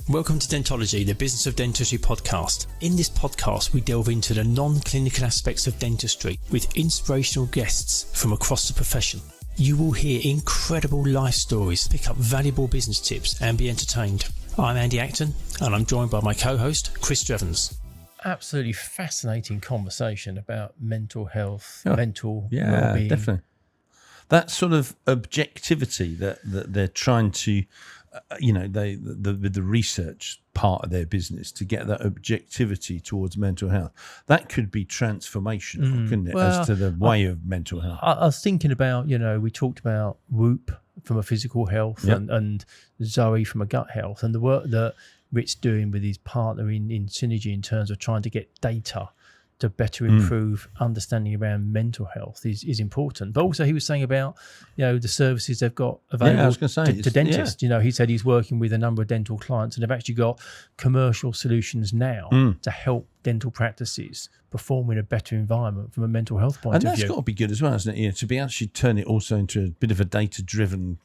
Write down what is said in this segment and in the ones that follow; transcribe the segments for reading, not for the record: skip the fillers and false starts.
Welcome to Dentology, the Business of Dentistry podcast. In this podcast, we delve into the non-clinical aspects of dentistry with inspirational guests from across the profession. You will hear incredible life stories, pick up valuable business tips and be entertained. I'm Andy Acton and I'm joined by my co-host, Chris Drevens. Absolutely fascinating conversation about mental health, mental well-being. Definitely. That sort of objectivity that they're trying to, with the research part of their business to get that objectivity towards mental health, that could be transformational, couldn't it, as to the way of mental health? I was thinking about, we talked about Whoop from a physical health and Zoe from a gut health, and the work that Rit's doing with his partner in Psynergy in terms of trying to get data to better improve understanding around mental health is important. But also he was saying about, the services they've got available to dentists. He said he's working with a number of dental clients and they've actually got commercial solutions now to help dental practices perform in a better environment from a mental health point of view. And that's got to be good as well, hasn't it? To be actually turn it also into a bit of a data-driven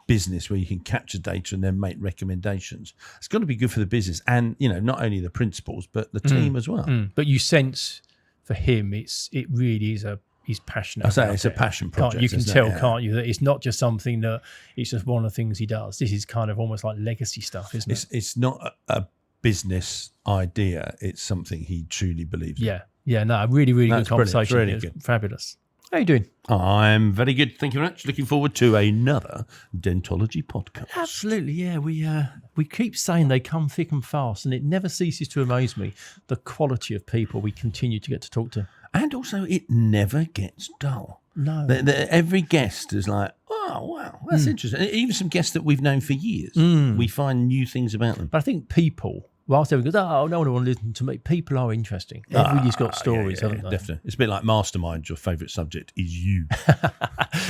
business where you can capture data and then make recommendations. It's got to be good for the business and, not only the principals, but the team as well. But you sense for him, it really is he's passionate. I say it's a passion project. You can tell, can't you, that it's not just something that it's just one of the things he does. This is kind of almost like legacy stuff, isn't it? It's not a business idea. It's something he truly believes in. No, really, really good conversation. Really good. Fabulous. How are you doing? I'm very good. Thank you very much. Looking forward to another Dentology podcast. Absolutely, yeah. We keep saying they come thick and fast, and it never ceases to amaze me, the quality of people we continue to get to talk to. And also, it never gets dull. No. Every guest is like, oh, wow, that's interesting. Even some guests that we've known for years, we find new things about them. But I think people, whilst everyone goes, no one will listen to me, people are interesting. Everybody's got stories, haven't they? Definitely. It's a bit like Mastermind, your favourite subject is you.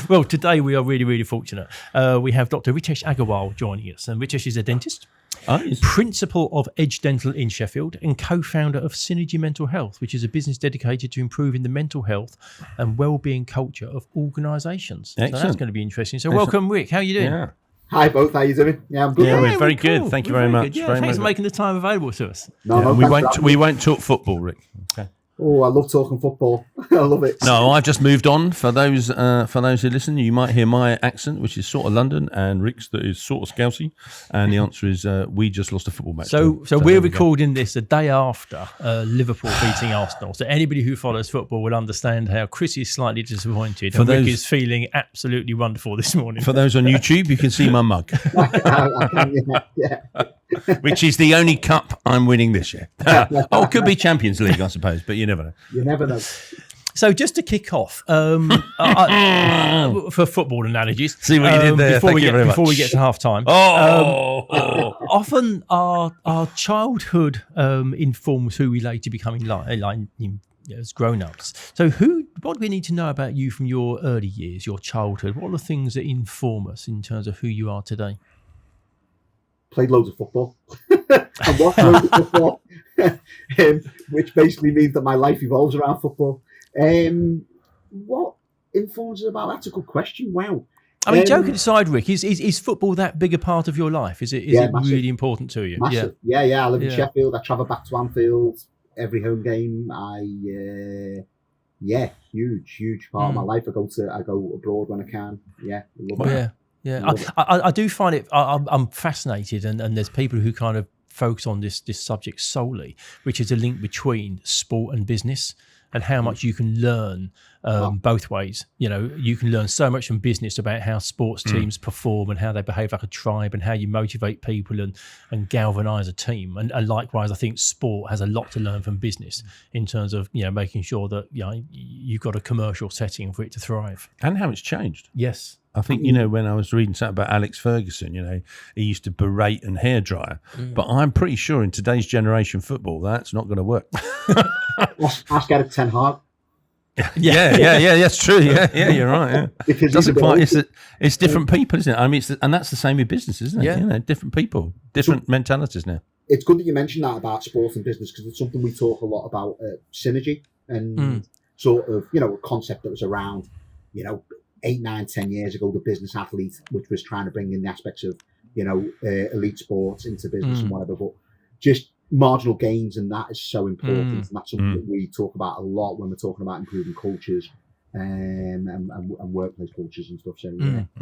Well, today we are really, really fortunate. We have Dr. Ritesh Aggarwal joining us. And Ritesh is a dentist, principal of Edge Dental in Sheffield, and co-founder of Psynergy Mental Health, which is a business dedicated to improving the mental health and well-being culture of organisations. So that's going to be interesting. So welcome, Rick. How are you doing? Yeah. Hi both, how you doing? Yeah, I'm good. Yeah, we're very good. Cool. Thank you very much. Thanks for making the time available to us. We won't talk football, Rick. Okay. Oh, I love talking football. I love it. No, I've just moved on. For those who listen, you might hear my accent, which is sort of London, and Rick's that is sort of Scousey. And the answer is we just lost a football match. So we're recording this a day after Liverpool beating Arsenal. So anybody who follows football will understand how Chris is slightly disappointed and Rick is feeling absolutely wonderful this morning. For those on YouTube, you can see my mug. I can, yeah. Which is the only cup I'm winning this year. It could be Champions League, I suppose, but you never know. You never know. So just to kick off, for football analogies, see what you did there. Before we get to half time, often our childhood informs who we later becoming as grown-ups. So what do we need to know about you from your early years, your childhood? What are the things that inform us in terms of who you are today? Played loads of football. I watched loads of football, which basically means that my life evolves around football. What influences about that's a good question. Wow. I mean, joking aside, Rick, is football that big a part of your life? Is it really important to you? Massive. Yeah. I live in Sheffield. I travel back to Anfield every home game. Huge part of my life. I go abroad when I can. Yeah, I love it. Yeah, I do find it. I'm fascinated, and there's people who kind of focus on this subject solely, which is a link between sport and business, and how much you can learn both ways. You can learn so much from business about how sports teams perform and how they behave like a tribe and how you motivate people and galvanise a team. And likewise, I think sport has a lot to learn from business in terms of making sure that you've got a commercial setting for it to thrive. And how it's changed. Yes. I think, when I was reading something about Alex Ferguson, he used to berate and hairdryer. But I'm pretty sure in today's generation football, that's not going to work. Ask Eric Ten Hag. Yeah, that's true. Yeah, you're right. Yeah. It doesn't quite. It's different people, isn't it? I mean, and that's the same with business, isn't it? Yeah. Different people, different mentalities now. It's good that you mentioned that about sport and business because it's something we talk a lot about synergy and sort of, a concept that was around, 8, 9, 10 years ago, the business athlete, which was trying to bring in the aspects of, elite sports into business and whatever, but just marginal gains, and that is so important. And that's something that we talk about a lot when we're talking about improving cultures and workplace cultures and stuff. So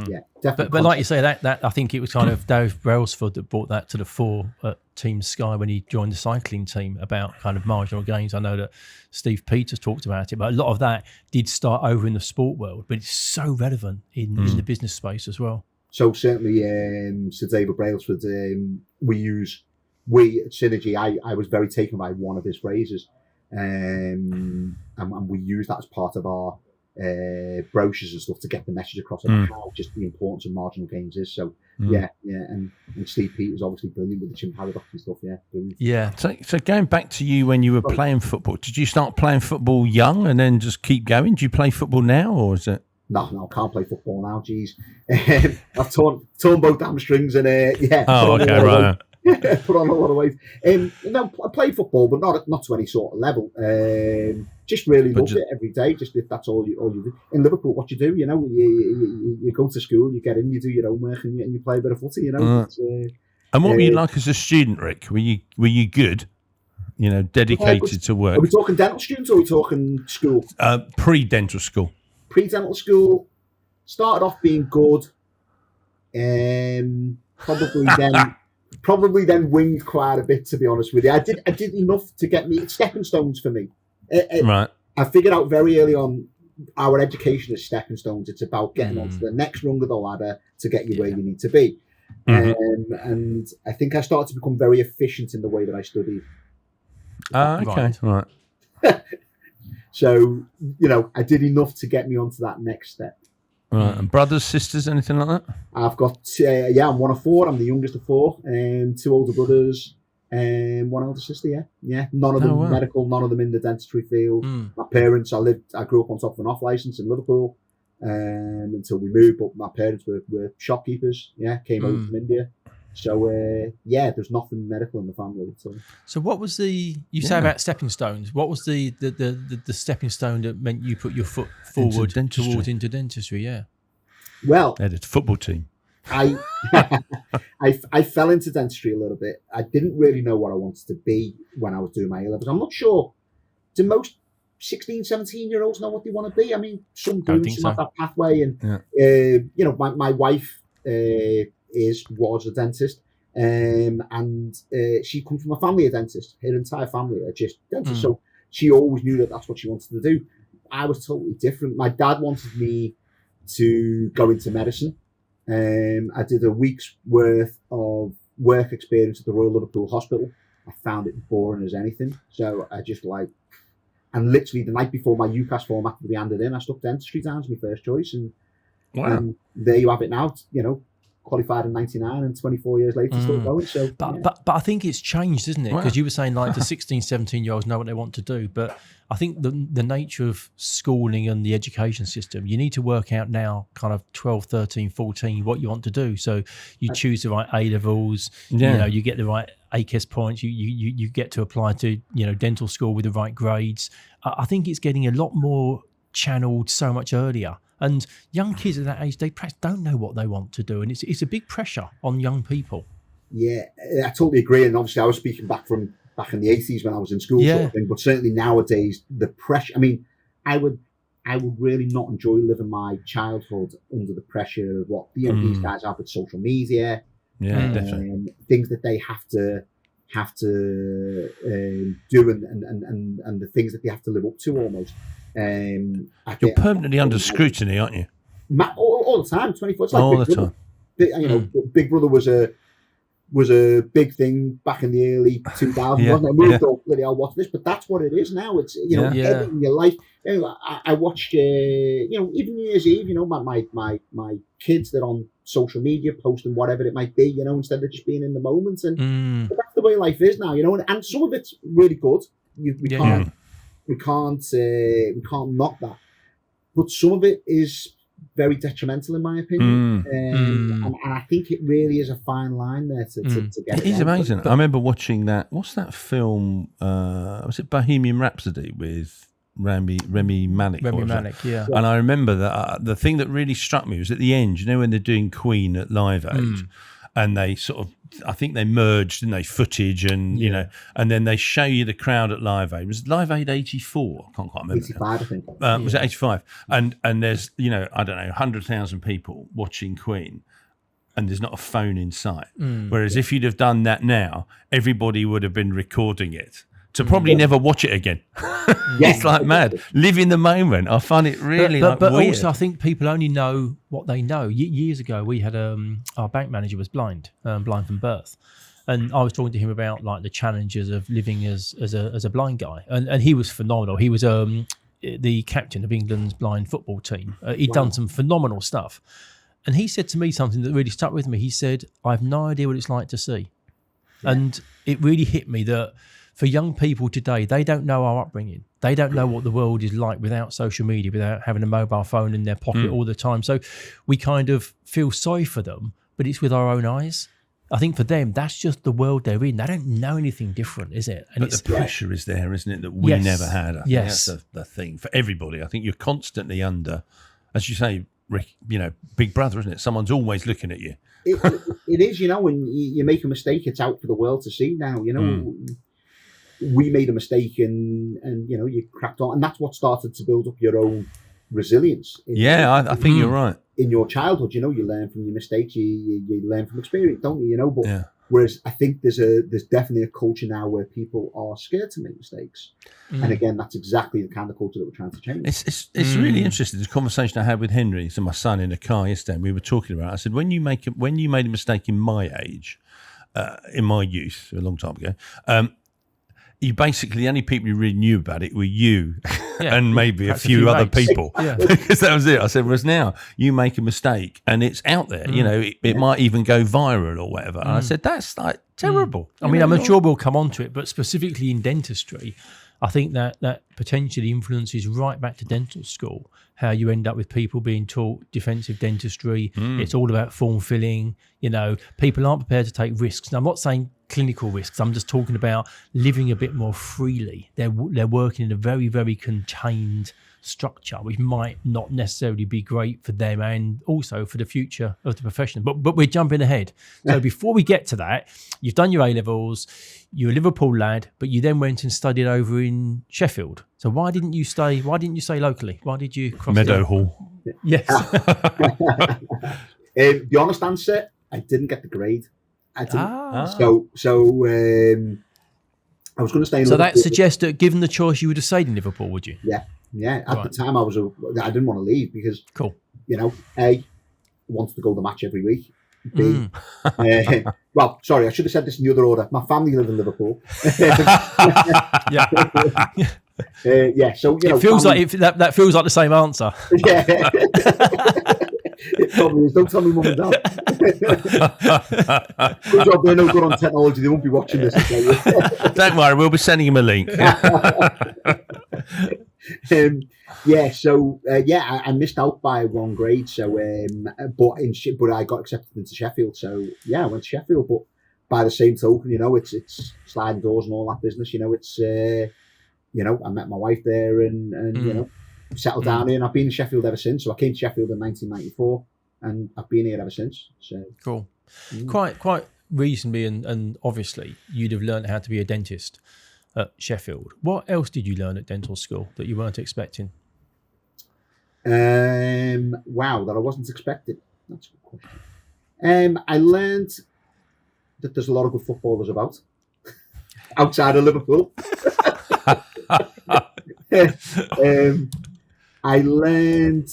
yeah, definitely. But like you say, that I think it was kind of Dave Brailsford that brought that to the fore at Team Sky when he joined the cycling team about kind of marginal gains. I know that Steve Peters talked about it, but a lot of that did start over in the sport world, but it's so relevant in the business space as well. So certainly, Sir David Brailsford, we at Synergy, I was very taken by one of his phrases, and we use that as part of our brochures and stuff to get the message across about how just the importance of marginal gains is. So and Steve Peters obviously brilliant with the chin paradox and stuff. Brilliant. Yeah. So going back to you when you were playing football, did you start playing football young and then just keep going? Do you play football now, or is it? No, I can't play football now. Geez, I've torn both hamstrings and Oh, okay, right. Put on a lot of weight. No, I played football, but not to any sort of level. Just really loved it every day. Just if that's all you do. In Liverpool, what you do, you go to school, you get in, you do your homework, and you play a bit of footy. And what were you like as a student, Rick? Were you good? Dedicated to work. Are we talking dental students or are we talking school? Pre-dental school. Pre-dental school. Started off being good. Probably then winged quite a bit, to be honest with you. I did enough to get me. It's stepping stones for me. Right. I figured out very early on our education is stepping stones. It's about getting onto the next rung of the ladder to get you where you need to be. And I think I started to become very efficient in the way that I studied. Okay. Right. So, I did enough to get me onto that next step. Right. And brothers, sisters, anything like that? I've got, I'm one of four. I'm the youngest of four. 2 older brothers and 1 older sister, yeah. None of them medical, none of them in the dentistry field. My parents, I grew up on top of an off license in Liverpool until we moved, but my parents were shopkeepers, came over from India. So, there's nothing medical in the family. So what was you say about stepping stones, what was the stepping stone that meant you put your foot forward towards into dentistry, Well, they had a football team. I fell into dentistry a little bit. I didn't really know what I wanted to be when I was doing my A-levels. I'm not sure. Do most 16, 17-year-olds know what they want to be? I mean, some do, some have that pathway. And, my wife was a dentist, and she comes from a family of dentists. Her entire family are just dentists. So she always knew that that's what she wanted to do. I was totally different. My dad wanted me to go into medicine. I did a week's worth of work experience at the Royal Liverpool Hospital. I found it boring as anything. So I just and literally the night before my UCAS form had to be handed in, I stuck dentistry down as my first choice. And there you have it now, qualified in 99 and 24 years later still going. So, but I think it's changed, isn't it? Because you were saying the 16, 17-year-olds know what they want to do, but I think the nature of schooling and the education system, you need to work out now kind of 12, 13, 14 what you want to do. So you choose the right A-levels, you get the right ACAS points, you get to apply to dental school with the right grades. I think it's getting a lot more channeled so much earlier. And young kids at that age, they perhaps don't know what they want to do. And it's a big pressure on young people. Yeah, I totally agree. And obviously I was speaking back in the 80s when I was in school sort of thing. But certainly nowadays, the pressure, I mean, I would really not enjoy living my childhood under the pressure of what these guys have with social media. Yeah, definitely. Things that they have to do and the things that they have to live up to almost. You're permanently under scrutiny, aren't you? All the time, 24. It's like all the time. Big Brother was a big thing back in the early 2000s. Wasn't it? We thought, bloody hell, what's this? But that's what it is now. It's everything in your life. I watched even New Year's Eve. My kids that are on social media posting whatever it might be. Instead of just being in the moment. And that's the way life is now. And some of it's really good. We can't knock that, but some of it is very detrimental in my opinion, and I think it really is a fine line there to get it. It is amazing. I remember watching that. What's that film? Was it Bohemian Rhapsody with Rami Malek? Rami Malek, yeah. And I remember that the thing that really struck me was at the end. When they're doing Queen at Live Aid. and they sort of, I think they merged, didn't they, footage and, you know, and then they show you the crowd at Live Aid. Was Live Aid 84? I can't quite remember. 85, I think. Was it 85? And there's, you know, I don't know, 100,000 people watching Queen, and there's not a phone in sight. Whereas if you'd have done that now, everybody would have been recording it to probably never watch it again. It's like mad. Live in the moment. I find it really but weird. also I think people only know what they know. Years ago, we had our bank manager was blind from birth, and I was talking to him about like the challenges of living as a blind guy, and he was phenomenal. He was the captain of England's blind football team. He'd done some phenomenal stuff, and he said to me something that really stuck with me. He said, "I have no idea what it's like to see," and it really hit me that. For young people today, they don't know our upbringing. They don't know what the world is like without social media, without having a mobile phone in their pocket all the time. So we kind of feel sorry for them, but it's with our own eyes. I think for them, that's just the world they're in. They don't know anything different, is it? And but the pressure is there, isn't it, that we never had. I think that's the thing for everybody. I think you're constantly under, as you say, Rick, you know, Big Brother, isn't it? Someone's always looking at you. It is, you know, when you make a mistake, it's out for the world to see now, you know. We made a mistake and you know, you cracked on, and that's what started to build up your own resilience. I think you're right. In your childhood, you know, you learn from your mistakes, you learn from experience, don't you? You know, but whereas I think there's definitely a culture now where people are scared to make mistakes, and again, that's exactly the kind of culture that we're trying to change. It's really interesting. This conversation I had with Henry, so my son, in a car yesterday, we were talking about. I said, when you made a mistake in my age, in my youth, a long time ago. You basically, the only people who really knew about it were you and maybe a few other people. Because that was it. I said, whereas now you make a mistake and it's out there, you know, it might even go viral or whatever. And I said, that's like terrible. I mean, I'm sure we'll come on to it, but specifically in dentistry, I think that potentially influences right back to dental school, how you end up with people being taught defensive dentistry. It's all about form filling. You know, people aren't prepared to take risks. Now, I'm not saying clinical risks. I'm just talking about living a bit more freely. They're working in a very, very contained structure, which might not necessarily be great for them and also for the future of the profession. But we're jumping ahead. So before we get to that, you've done your A-levels, you're a Liverpool lad, but you then went and studied over in Sheffield. So why didn't you stay locally? Why did you cross Meadowhall? Yes. The honest answer, I didn't get the grade. I didn't. So I was going to stay in Liverpool. So that suggests that given the choice, you would have stayed in Liverpool, would you? Yeah. At the time, I didn't want to leave because, you know, A, I wanted to go to the match every week. B, well, sorry, I should have said this in the other order. My family live in Liverpool. So you know, it feels like that feels like the same answer. Yeah. It probably is. Don't tell me mum and dad. Good job, they're no good on technology. They won't be watching this. Don't worry, we'll be sending him a link. I missed out by one grade. So, but I got accepted into Sheffield. So, I went to Sheffield. But by the same token, you know, it's sliding doors and all that business. You know, it's I met my wife there and you know, settled down here, and I've been in Sheffield ever since. So I came to Sheffield in 1994, and I've been here ever since. So cool. Quite reasonably, and obviously, you'd have learned how to be a dentist at Sheffield. What else did you learn at dental school that you weren't expecting? Wow, that I wasn't expecting. That's a good question. I learned that there's a lot of good footballers about outside of Liverpool. I learned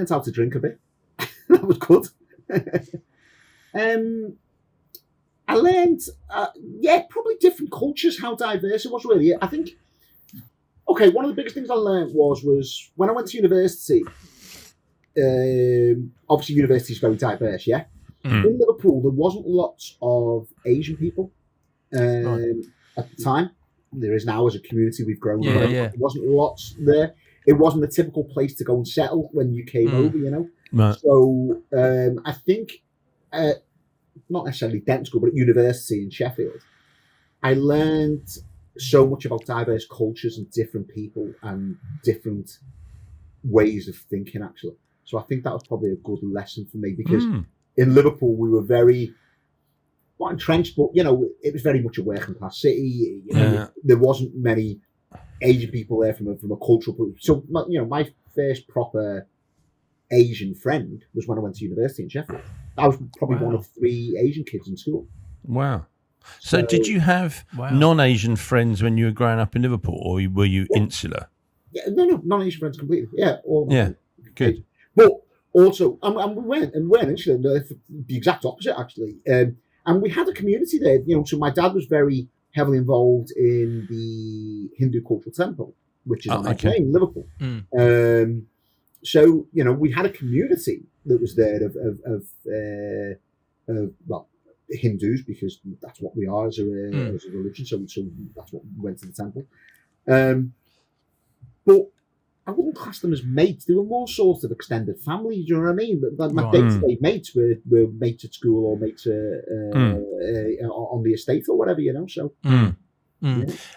how to drink a bit. That was good. I learned, probably different cultures, how diverse it was really. I think, one of the biggest things I learned was when I went to university, obviously university is very diverse, yeah? In Liverpool, there wasn't lots of Asian people at the time. There is now as a community, we've grown. There wasn't lots there. It wasn't the typical place to go and settle when you came over, you know? Right. So I think, not necessarily dental school, but at university in Sheffield, I learned so much about diverse cultures and different people and different ways of thinking, actually. So I think that was probably a good lesson for me because in Liverpool, we were very quite entrenched, but it was very much a working class city. There wasn't many Asian people there from a cultural point. So my first proper Asian friend was when I went to university in Sheffield. I was probably one of 3 Asian kids in school. Wow. So did you have non-Asian friends when you were growing up in Liverpool, or were you insular? Yeah, no, non-Asian friends completely. Yeah, Good. But also, and we weren't insular. The exact opposite, actually. And we had a community there. So my dad was very heavily involved in the Hindu Cultural Temple, which is on my way in Liverpool. So we had a community that was there of Hindus, because that's what we are as a religion. So that's what we went to the temple. But I wouldn't class them as mates. They were more sort of extended family. Do you know what I mean? But my day-to-day mates were mates at school or mates on the estate or whatever. So. Yeah.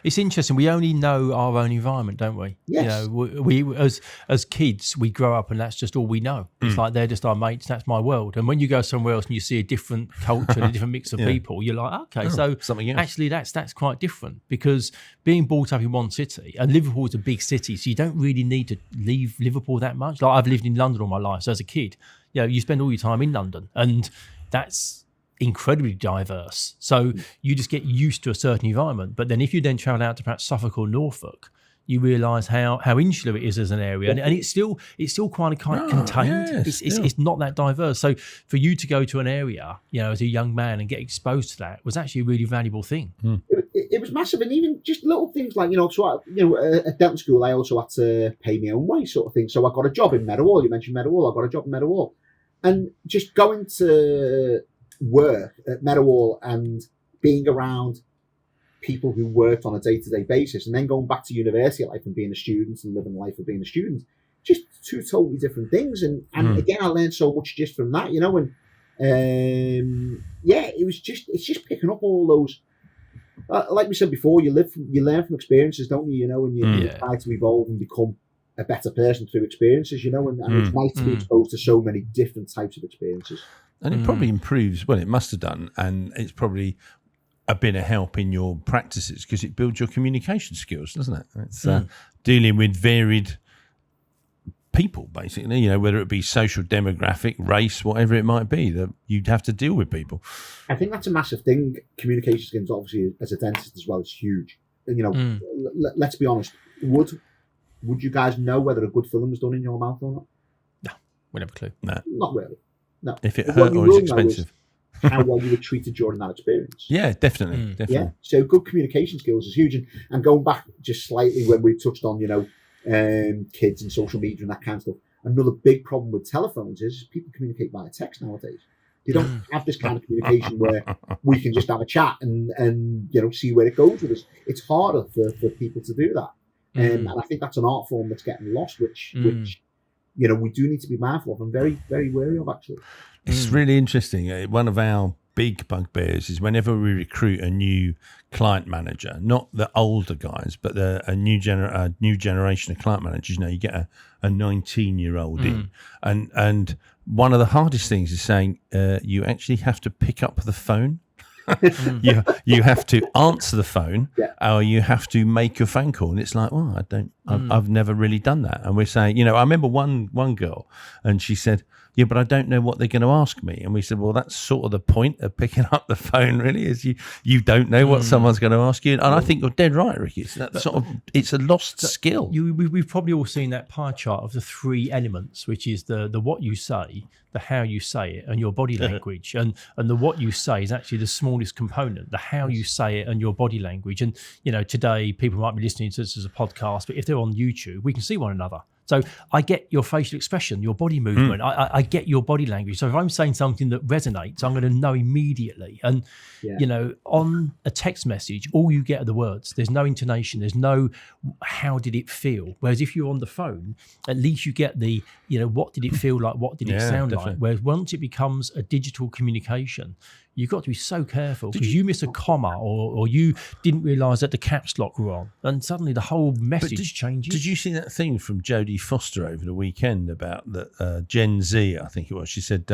It's interesting. We only know our own environment, don't we? Yes. We as kids, we grow up and that's just all we know. It's like they're just our mates. That's my world. And when you go somewhere else and you see a different culture, a different mix of people, you're like, okay, so something else. Actually, that's quite different, because being brought up in one city, and Liverpool is a big city, so you don't really need to leave Liverpool that much. Like, I've lived in London all my life, so as a kid, you spend all your time in London, and that's incredibly diverse, so you just get used to a certain environment. But then if you then travel out to perhaps Suffolk or Norfolk, you realise how insular it is as an area, and it's still quite contained. It's not that diverse. So for you to go to an area, as a young man, and get exposed to that was actually a really valuable thing. It was massive, and even just little things like so at dental school I also had to pay my own way, sort of thing. So I got a job in Meadowhall. You mentioned Meadowhall. I got a job in Meadowhall, and just going to work at Meadowhall and being around people who worked on a day-to-day basis, and then going back to university life and being a student and living the life of being a student, just 2 totally different things. And again, I learned so much just from that, and it's just picking up all those, like we said before, you learn from experiences, don't you? And you try to evolve and become a better person through experiences, and it's nice to be exposed to so many different types of experiences. And it probably improves, it must have done, and it's probably been a help in your practices, because it builds your communication skills, doesn't it? It's dealing with varied people, basically, whether it be social, demographic, race, whatever it might be, that you'd have to deal with people. I think that's a massive thing. Communication skills, obviously, as a dentist as well, is huge. And, let's be honest, would you guys know whether a good filling was done in your mouth or not? No, we have a clue. No. Not really. No. If it hurt or is expensive. How well you were treated during that experience. Yeah, definitely. Yeah. So good communication skills is huge. And going back just slightly when we touched on, kids and social media and that kind of stuff, another big problem with telephones is people communicate via text nowadays. They don't have this kind of communication where we can just have a chat and see where it goes with us. It's harder for people to do that. And I think that's an art form that's getting lost, which we do need to be mindful of and very, very wary of, actually. It's really interesting. One of our big bugbears is whenever we recruit a new client manager, not the older guys, but a new generation of client managers. You get a 19-year-old in, and one of the hardest things is saying you actually have to pick up the phone. you have to answer the phone, or you have to make a phone call, and it's like, well, I've never really done that. And we're saying, I remember one girl, and she said, yeah, but I don't know what they're going to ask me. And we said, well, that's sort of the point of picking up the phone, really, is you don't know what someone's going to ask you. And I think you're dead right, Ricky. It's a lost skill. We've probably all seen that pie chart of the 3 elements, which is the what you say, the how you say it, and your body language. And the what you say is actually the smallest component, the how you say it and your body language. And, today people might be listening to this as a podcast, but if they're on YouTube, we can see one another. So I get your facial expression, your body movement. I get your body language. So if I'm saying something that resonates, I'm going to know immediately. And, on a text message, all you get are the words. There's no intonation. There's no how did it feel? Whereas if you're on the phone, at least you get the, what did it feel like? What did it sound like? Whereas once it becomes a digital communication, you've got to be so careful because you miss a comma or you didn't realise that the caps lock were on, and suddenly the whole message changes. Did you see that thing from Jodie Foster over the weekend about the Gen Z? I think it was. She said,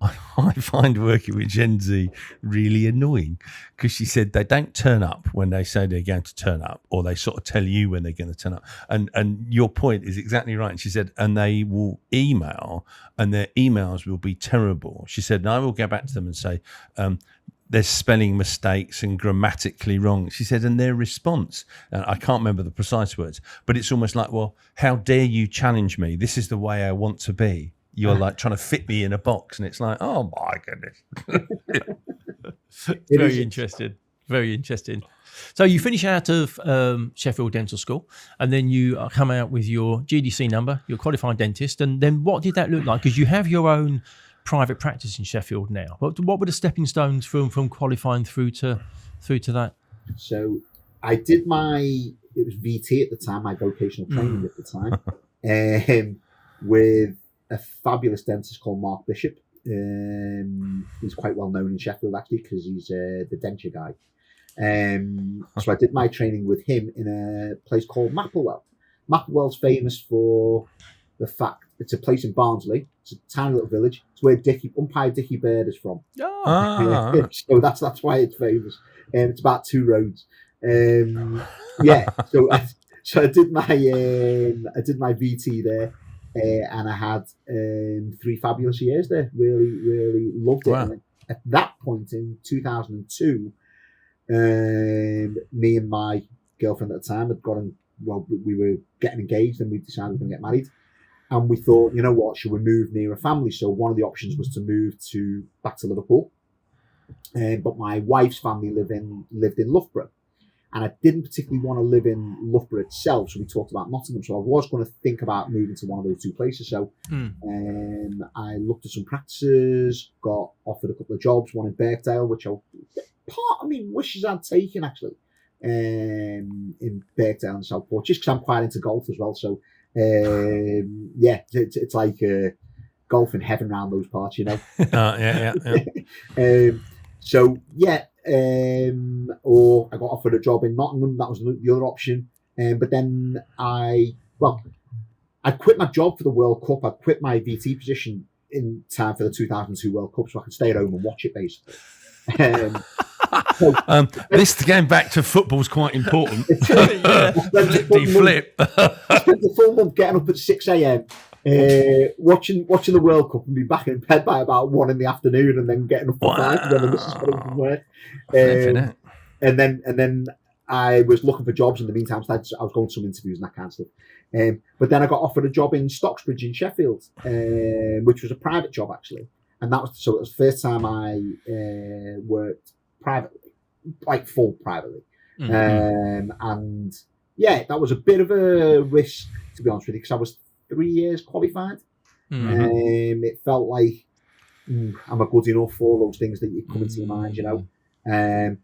I find working with Gen Z really annoying because she said they don't turn up when they say they're going to turn up, or they sort of tell you when they're going to turn up. And your point is exactly right. And she said, and they will email, and their emails will be terrible. She said, and I will go back to them and say, there's spelling mistakes and grammatically wrong. She said, and their response, I can't remember the precise words, but it's almost like, well, how dare you challenge me? This is the way I want to be. You're like trying to fit me in a box. And it's like, oh my goodness. Very interesting. Very interesting. So you finish out of Sheffield Dental School, and then you come out with your GDC number, you're a qualified dentist. And then what did that look like? Because you have your own private practice in Sheffield now. What were the stepping stones from qualifying through to that? So I did it was VT at the time, my vocational training at the time, with a fabulous dentist called Mark Bishop. He's quite well known in Sheffield actually because he's the denture guy. So I did my training with him in a place called Mapplewell. Mapplewell's famous for the fact it's a place in Barnsley. It's a tiny little village. It's where umpire Dickie Bird is from. So that's why it's famous. It's about 2 roads. So I did my VT there, and I had 3 fabulous years there. Really, really loved it. Wow. And at that point in 2002, me and my girlfriend at the time we were getting engaged, and we decided we were going to get married. And we thought, you know what, should we move near a family? So one of the options was to move back to Liverpool. But my wife's family lived in Loughborough. And I didn't particularly want to live in Loughborough itself. So we talked about Nottingham. So I was going to think about moving to one of those 2 places. So I looked at some practices, got offered a couple of jobs, one in Birkdale, which part of me wishes I'd taken actually, in Birkdale and Southport, just because I'm quite into golf as well. So it's like golf in heaven around those parts, you know. Or I got offered a job in Nottingham. That was the other option. But then I quit my job for the World Cup. I quit my VT position in time for the 2002 World Cup, so I could stay at home and watch it basically. This going back to football is quite important. Flip. I spent the full month getting up at 6 a.m. Watching the World Cup and be back in bed by about 1 in the afternoon, and then getting up at 5 when the missus got home from work. And then I was looking for jobs in the meantime. So I was going to some interviews and that kind of stuff. But then I got offered a job in Stocksbridge in Sheffield, which was a private job actually. And it was the first time I worked privately, like full privately. And yeah, that was a bit of a risk, to be honest with you, because I was 3 years qualified. It felt like I'm a good enough for all those things that you come into your mind, you know. And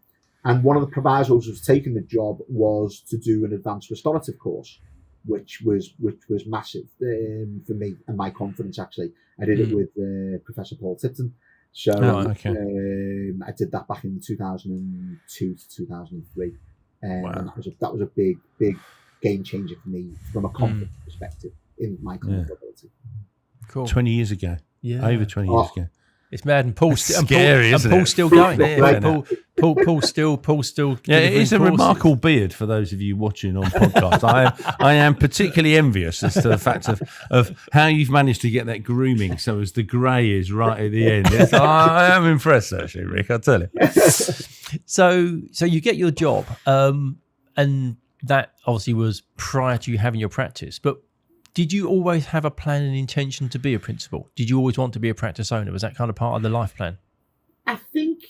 one of the provisos of taking the job was to do an advanced restorative course, which was massive for me and my confidence. Actually, I did it with Professor Paul Tipton. So I did that back in 2002 to 2003. And that was a big game changer for me from a confidence perspective in my ability. Cool. 20 years ago. Yeah. Over 20 years ago. It's mad, and Paul's still going. Paul's still. Yeah, it is a remarkable beard for those of you watching on podcast. I am particularly envious as to the fact of how you've managed to get that grooming so as the grey is right at the end. I am impressed actually, Rick. I tell you. So you get your job, and that obviously was prior to you having your practice, but. Did you always have a plan and intention to be a principal? Did you always want to be a practice owner? Was that kind of part of the life plan? I think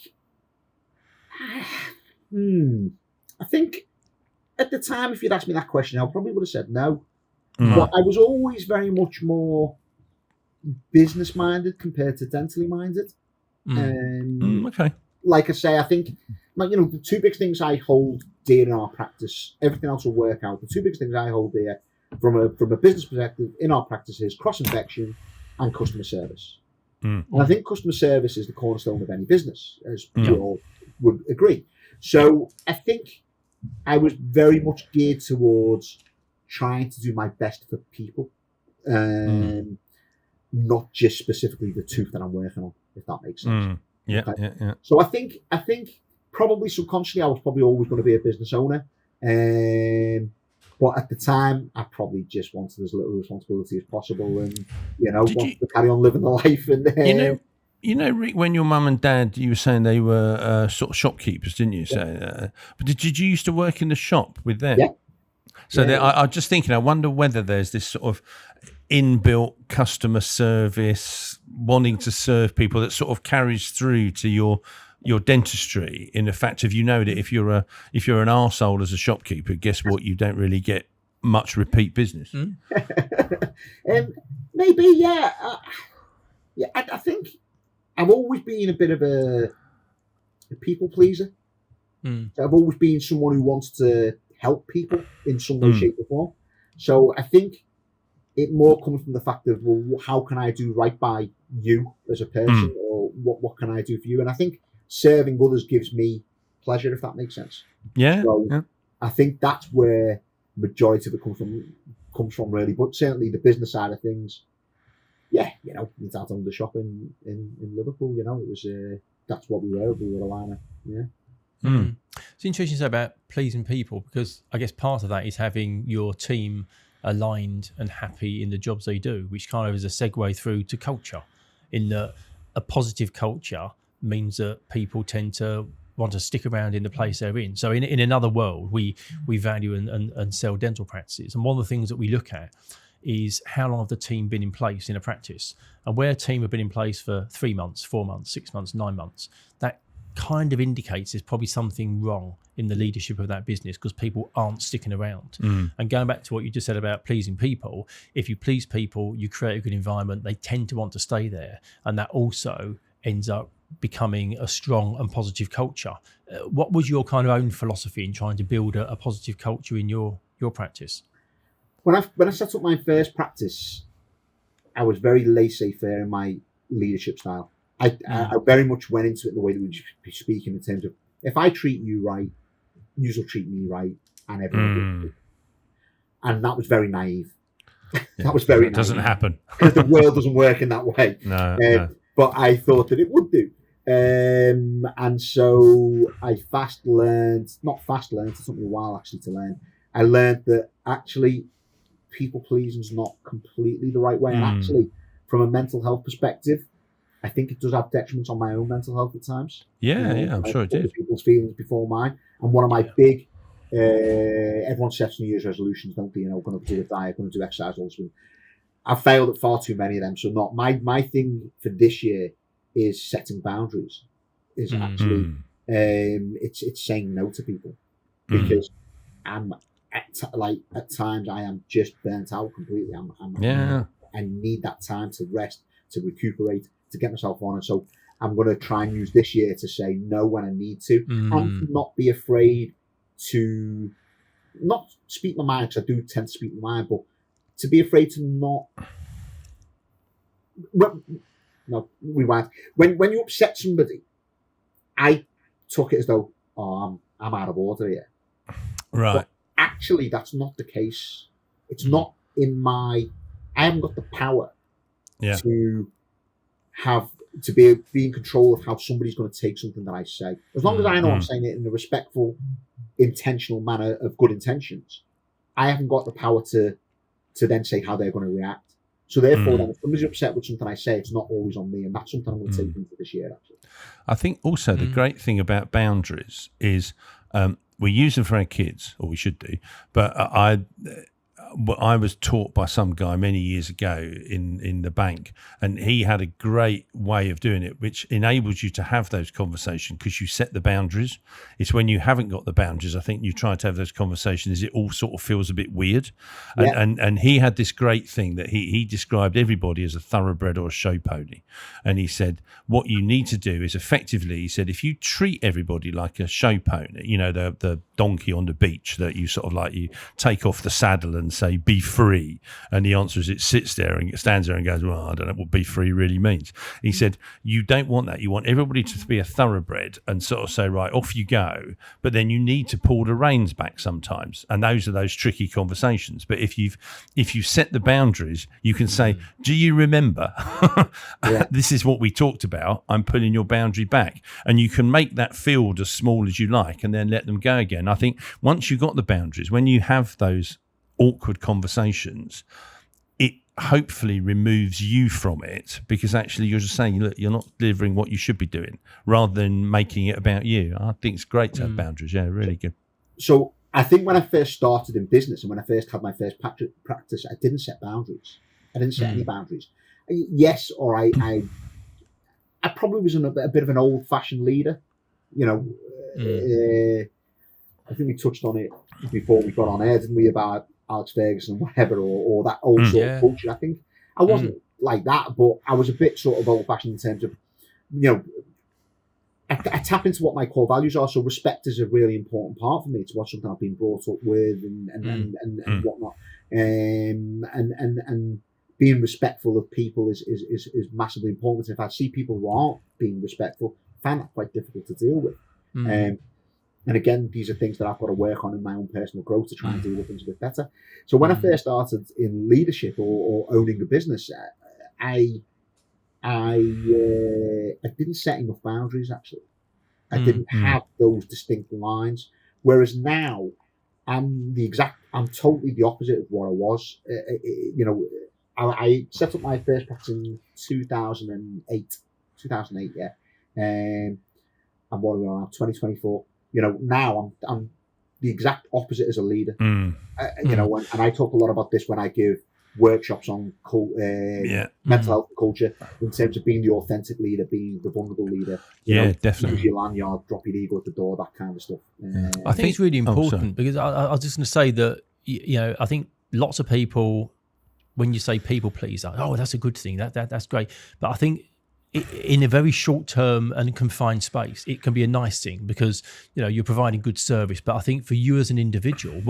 at the time, if you'd asked me that question, I probably would have said no. But I was always very much more business minded compared to dentally minded. Okay. Like I say, I think the 2 big things I hold dear in our practice, everything else will work out. The 2 big things I hold dear from a business perspective in our practice is cross-infection and customer service. And I think customer service is the cornerstone of any business, as we all would agree. So I think I was very much geared towards trying to do my best for people, not just specifically the tooth that I'm working on, if that makes sense. Yeah. So I think probably subconsciously I was probably always going to be a business owner. But at the time, I probably just wanted as little responsibility as possible, and wanted to carry on living the life. And Rick, when your mum and dad, you were saying they were sort of shopkeepers, didn't you? But did you used to work in the shop with them? Yeah. So I was just thinking, I wonder whether there's this sort of inbuilt customer service, wanting to serve people, that sort of carries through to your dentistry, in the fact of, that if you're an arsehole as a shopkeeper, guess what, you don't really get much repeat business. Maybe, yeah. I think I've always been a bit of a people pleaser. So I've always been someone who wants to help people in some way, shape or form. So I think it more comes from the fact of, well, how can I do right by you as a person, or what can I do for you? And I think serving others gives me pleasure, if that makes sense. So I think that's where majority of it comes from really. But certainly the business side of things, my dad owned the shop in Liverpool. It was that's what we were. We were a liner. It's interesting to say about pleasing people, because I guess part of that is having your team aligned and happy in the jobs they do, which kind of is a segue through to culture, in that a positive culture means that people tend to want to stick around in the place they're in. So in another world, we value and sell dental practices. And one of the things that we look at is how long have the team been in place in a practice. And where a team have been in place for 3 months, 4 months, 6 months, 9 months, that kind of indicates there's probably something wrong in the leadership of that business, because people aren't sticking around. And going back to what you just said about pleasing people, if you please people, you create a good environment, they tend to want to stay there. And that also ends up becoming a strong and positive culture. What was your kind of own philosophy in trying to build a positive culture in your practice? When I set up my first practice, I was very laissez-faire in my leadership style. I very much went into it the way that we'd be speaking, in terms of, if I treat you right, you will treat me right, and everyone will. And that was very naive. That was very naive. It doesn't happen. Because the world doesn't work in that way. No. But I thought that it would do. And so I it took me a while actually to learn. I learned that actually people pleasing is not completely the right way. And actually, from a mental health perspective, I think it does have detriments on my own mental health at times. I'm sure it did. People's feelings before mine. And one of my big, everyone sets New Year's resolutions, don't they? Going to do a diet, going to do exercise, all this. I've failed at far too many of them. So not my thing for this year is setting boundaries. Is actually it's saying no to people, because I'm at times I am just burnt out completely. I need that time to rest, to recuperate, to get myself on. And so I'm going to try and use this year to say no when I need to, and not be afraid to not speak my mind, because I do tend to speak my mind, but to be afraid to not. No, rewind. When you upset somebody, I took it as though, I'm out of order here. Right. But actually, that's not the case. It's not I haven't got the power to be in control of how somebody's going to take something that I say. As long as I know I'm saying it in a respectful, intentional manner of good intentions, I haven't got the power to then say how they're going to react. So therefore, then if somebody's upset with something I say, it's not always on me, and that's something I'm going to take into this year, actually. I think also the great thing about boundaries is we use them for our kids, or we should do, but I was taught by some guy many years ago in the bank, and he had a great way of doing it, which enables you to have those conversations because you set the boundaries. It's when you haven't got the boundaries, I think you try to have those conversations, it all sort of feels a bit weird. And he had this great thing that he described everybody as a thoroughbred or a show pony. And he said, what you need to do is effectively, he said, if you treat everybody like a show pony, the donkey on the beach that you sort of like, you take off the saddle and say, be free. And the answer is it sits there and it stands there and goes, well, I don't know what be free really means. He said, you don't want that. You want everybody to be a thoroughbred and sort of say, right, off you go. But then you need to pull the reins back sometimes. And those are those tricky conversations. But if you set the boundaries, you can say, do you remember? This is what we talked about. I'm pulling your boundary back. And you can make that field as small as you like and then let them go again. I think once you've got the boundaries, when you have those awkward conversations, it hopefully removes you from it, because actually you're just saying, look, you're not delivering what you should be doing, rather than making it about you. I think it's great to have boundaries. Yeah, really good. So I think when I first started in business and when I first had my first practice, I didn't set boundaries. I didn't set any boundaries. Yes, or I probably was a bit of an old-fashioned leader. I think we touched on it before we got on air, didn't we, about Alex Ferguson, whatever, or that old sort of culture. I think I wasn't like that, but I was a bit sort of old-fashioned in terms of, I tap into what my core values are. So respect is a really important part for me. It's what something I've been brought up with and whatnot. And being respectful of people is massively important. If I see people who aren't being respectful, I find that quite difficult to deal with. And again, these are things that I've got to work on in my own personal growth to try and deal with things a bit better. So when I first started in leadership or owning a business, I didn't set enough boundaries, actually. I didn't have those distinct lines. Whereas now, I'm totally the opposite of what I was. I set up my first practice in 2008, yeah. And what are we on now? 2024. Now I'm the exact opposite as a leader. And I talk a lot about this when I give workshops on mental health and culture, in terms of being the authentic leader, being the vulnerable leader. Definitely. Use your lanyard, drop your ego at the door, that kind of stuff. I think it's really important because I was just going to say that, I think lots of people, when you say people pleaser, oh, that's a good thing, that's great. But I think in a very short term and confined space, it can be a nice thing because, you're providing good service. But I think for you as an individual,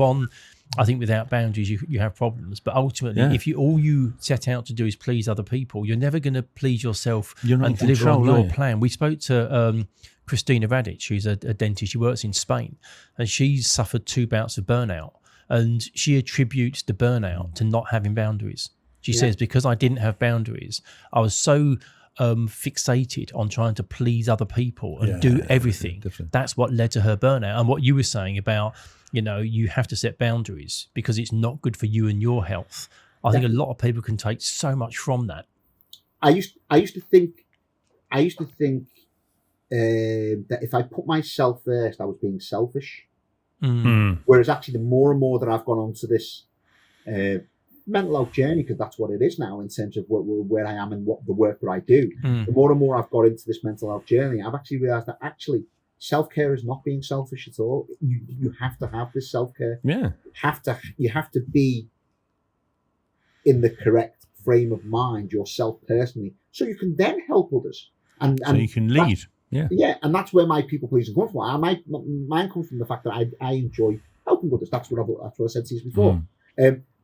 I think without boundaries, you have problems. But ultimately, if all you set out to do is please other people, you're never going to please yourself and deliver on your plan. We spoke to Christina Radic, who's a dentist. She works in Spain, and she's suffered 2 bouts of burnout. And she attributes the burnout to not having boundaries. She says, because I didn't have boundaries, I was so fixated on trying to please other people and do everything. That's what led to her burnout. And what you were saying about, you have to set boundaries because it's not good for you and your health. I think a lot of people can take so much from that. I used to think that if I put myself first, I was being selfish. Whereas actually, the more and more that I've gone on to this mental health journey, because that's what it is now in terms of where I am and what the work that I do, the more and more I've got into this mental health journey, I've actually realised that actually self-care is not being selfish at all. You have to have this self-care. You have to be in the correct frame of mind yourself personally, so you can then help others. And so you can lead. Yeah, and that's where my people pleasing comes from. Mine comes from the fact that I enjoy helping others. That's what I said to you before.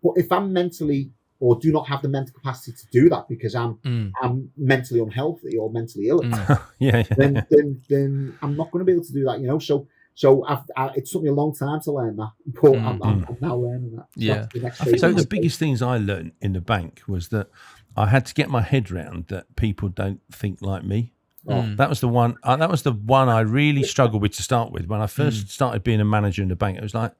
But if I'm mentally or do not have the mental capacity to do that because I'm mentally unhealthy or mentally ill, then I'm not going to be able to do that. So it took me a long time to learn that, but I'm now learning that. So the biggest things I learned in the bank was that I had to get my head around that people don't think like me. That was the one. That was the one I really struggled with to start with. When I first started being a manager in the bank, it was like,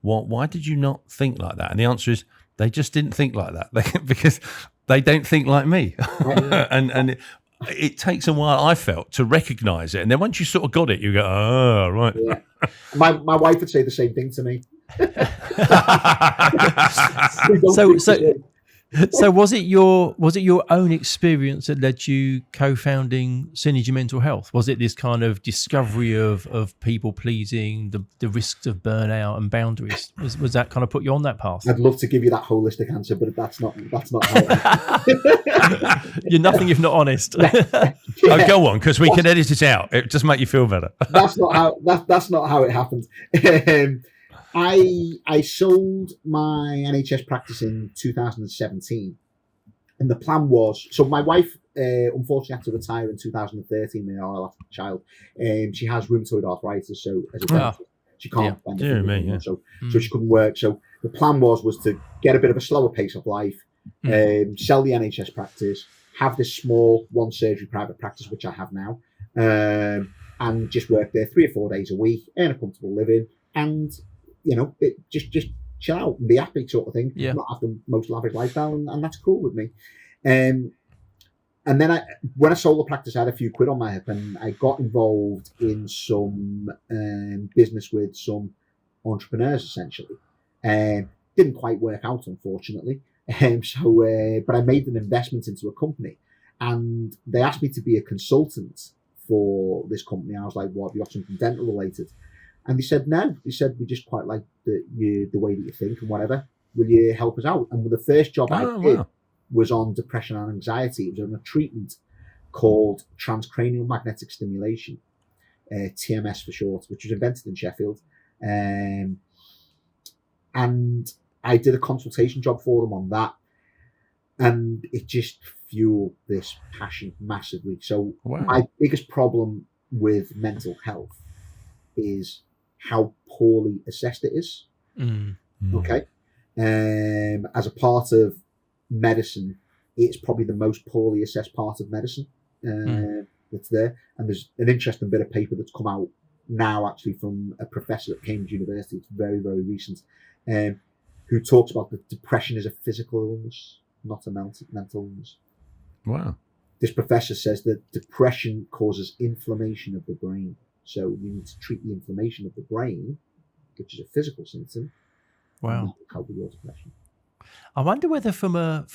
why did you not think like that? And the answer is they just didn't think like that because they don't think like me. and it takes a while, I felt, to recognise it. And then once you sort of got it, you go, oh, right. Yeah. My wife would say the same thing to me. So was it your own experience that led you co-founding Synergy Mental Health? Was it this kind of discovery of people pleasing, the risks of burnout and boundaries? Was that kind of put you on that path? I'd love to give you that holistic answer, but that's not how it You're nothing if not honest. Oh, go on, because we can edit it out. It just make you feel better. That's not how it happened. I sold my NHS practice in 2017, and the plan was, so my wife unfortunately had to retire in 2013 with our last child. She has rheumatoid arthritis, so as a dentist, she can't benefit so she couldn't work. So the plan was to get a bit of a slower pace of life, sell the NHS practice, have this small one surgery private practice, which I have now, and just work there 3 or 4 days a week, earn a comfortable living, and just chill out and be happy, sort of thing. Yeah. Not have the most lavish lifestyle, and that's cool with me. And then when I sold the practice, I had a few quid on my hip, and I got involved in some business with some entrepreneurs, essentially. Didn't quite work out, unfortunately. But I made an investment into a company, and they asked me to be a consultant for this company. I was like, "What? Have you got something dental related?" And they said, "No." They said, "We just quite like the way that you think and whatever. Will you help us out?" And the first job I did was on depression and anxiety. It was on a treatment called transcranial magnetic stimulation, TMS for short, which was invented in Sheffield. And I did a consultation job for them on that, and it just fueled this passion massively. So my biggest problem with mental health is how poorly assessed it is. Okay. As a part of medicine, it's probably the most poorly assessed part of medicine that's there. And there's an interesting bit of paper that's come out now, actually, from a professor at Cambridge University. It's very, very recent, who talks about that depression is a physical illness, not a mental illness. Wow. This professor says that depression causes inflammation of the brain. So you need to treat the inflammation of the brain, which is a physical symptom. Wow. Help with your depression. I wonder whether from a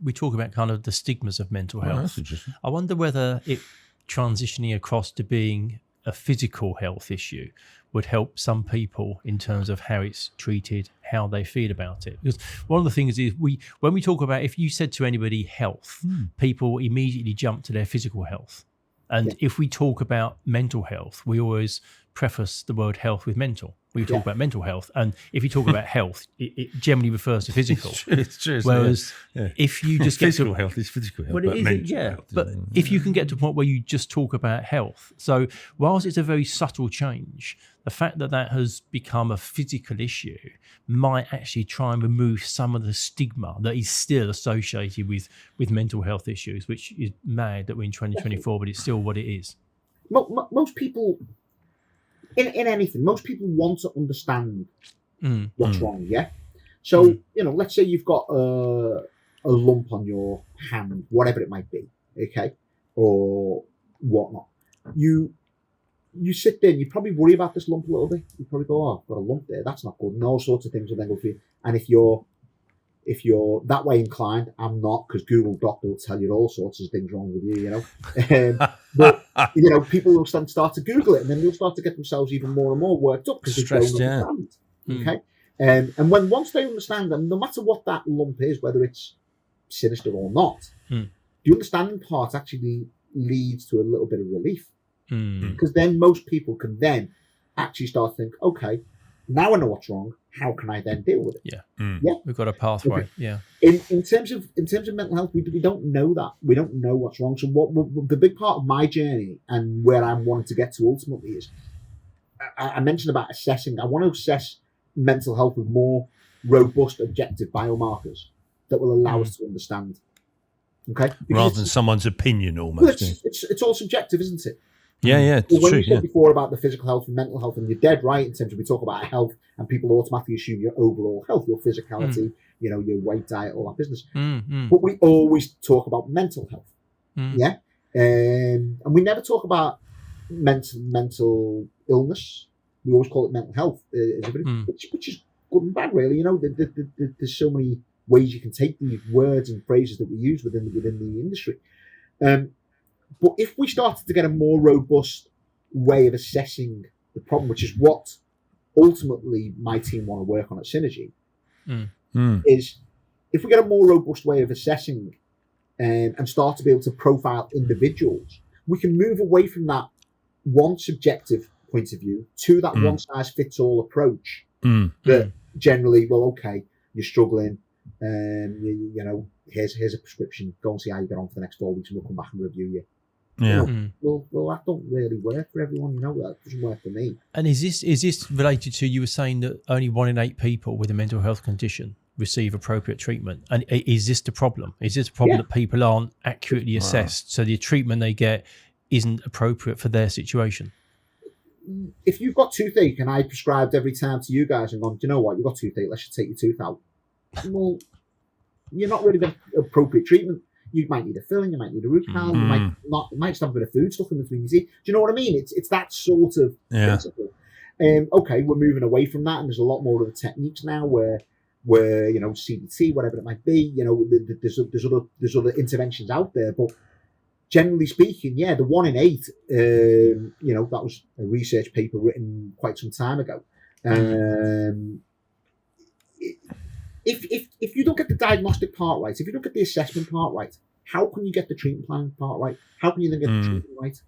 we talk about kind of the stigmas of mental health. That's interesting. I wonder whether it transitioning across to being a physical health issue would help some people in terms of how it's treated, how they feel about it. Because one of the things is when we talk about, if you said to anybody health, people immediately jump to their physical health. And if we talk about mental health, we always preface the word health with mental. We talk about mental health, and if you talk about health, it generally refers to physical. It's true. Whereas if you just get physical health is physical health, well, but mental health. But if you can get to a point where you just talk about health, so whilst it's a very subtle change, the fact that that has become a physical issue might actually try and remove some of the stigma that is still associated with mental health issues, which is mad that we're in 2024, but it's still what it is. Most people, in anything, most people want to understand what's wrong, yeah? So, let's say you've got a lump on your hand, whatever it might be, okay? Or whatnot. You sit there and you probably worry about this lump a little bit. You probably go, "Oh, I've got a lump there, that's not good." And all sorts of things will then go for you. And if you're that way inclined, I'm not, because Google Doctor will tell you all sorts of things wrong with you, But, people will start to Google it, and then they'll start to get themselves even more and more worked up because they don't understand. Okay? And once they understand, and no matter what that lump is, whether it's sinister or not, the understanding part actually leads to a little bit of relief. Because then most people can then actually start to think, okay, now I know what's wrong. How can I then deal with it? Yeah. We've got a pathway. Okay. Yeah. In terms of mental health, we don't know that. We don't know what's wrong. So what the big part of my journey and where I'm wanting to get to ultimately is, I mentioned about assessing. I want to assess mental health with more robust, objective biomarkers that will allow us to understand. Okay. Rather than someone's opinion, almost. Well, it's all subjective, isn't it? Yeah, it's when true. You said before about the physical health and mental health, and you're dead right in terms of we talk about health, and people automatically assume your overall health, your physicality, your weight, diet, all that business. But we always talk about mental health, and we never talk about mental illness. We always call it mental health, which is good and bad, really. There's so many ways you can take these words and phrases that we use within the industry. But if we started to get a more robust way of assessing the problem, which is what ultimately my team want to work on at Synergy, is if we get a more robust way of assessing and start to be able to profile individuals, we can move away from that one subjective point of view to that one-size-fits-all approach that generally, well, okay, you're struggling, you know, here's a prescription, go and see how you get on for the next 4 weeks and we'll come back and review you. Yeah. Well, that don't really work for everyone, you know, that doesn't work for me. And is this related to, you were saying that only 1 in 8 people with a mental health condition receive appropriate treatment? And is this the problem? Is this a problem that people aren't accurately assessed? So the treatment they get isn't appropriate for their situation? If you've got toothache and I prescribed every time to you guys and gone, do you know what, you've got toothache, let's just take your tooth out. Well, you're not really getting appropriate treatment. You might need a filling, you might need a root canal, you might just have a bit of food stuff in between your teeth. Do you know what I mean? It's that sort of principle. Okay, we're moving away from that, and there's a lot more of the techniques now where you know, CBT, whatever it might be, you know, there's other interventions out there, but generally speaking, the 1 in 8, you know, that was a research paper written quite some time ago. If you don't get the diagnostic part right, if you don't get the assessment part right, how can you get the treatment plan part right? How can you then get the treatment right?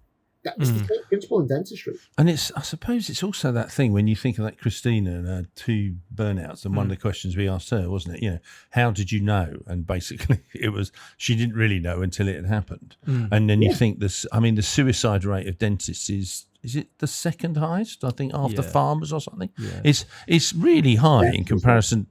That's the same principle in dentistry. And I suppose it's also that thing when you think of that Christina and her 2 burnouts, and one of the questions we asked her, wasn't it? You know, how did you know? And basically, it was she didn't really know until it had happened. And then you think this. I mean, the suicide rate of dentists is it the second highest? I think after farmers or something. Yeah. It's really high in comparison.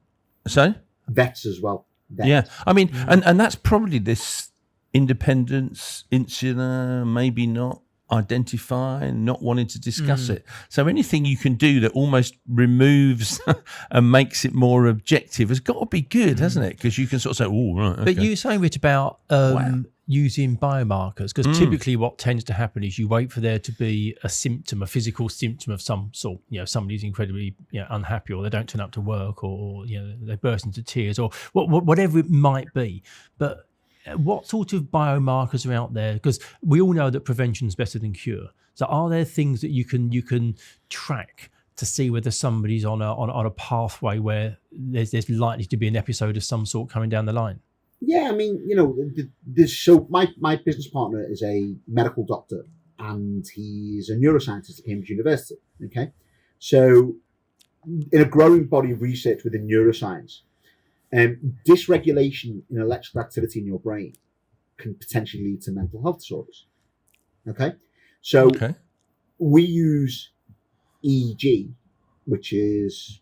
So vets as well. Vets. Yeah, I mean, and that's probably this independence, insular, maybe not identifying, not wanting to discuss it. So anything you can do that almost removes and makes it more objective has got to be good, hasn't it? Because you can sort of say, oh, right. Okay. But you were saying, Rich, about using biomarkers, because typically what tends to happen is you wait for there to be a symptom, a physical symptom of some sort. You know, somebody's incredibly unhappy, or they don't turn up to work, or you know, they burst into tears, or whatever it might be. But what sort of biomarkers are out there? Because we all know that prevention is better than cure. So are there things that you can track to see whether somebody's on a pathway where there's likely to be an episode of some sort coming down the line? Yeah, I mean, you know, so my business partner is a medical doctor and he's a neuroscientist at Cambridge University. Okay, so in a growing body of research within neuroscience, dysregulation in electrical activity in your brain can potentially lead to mental health disorders. Okay, so we use EEG, which is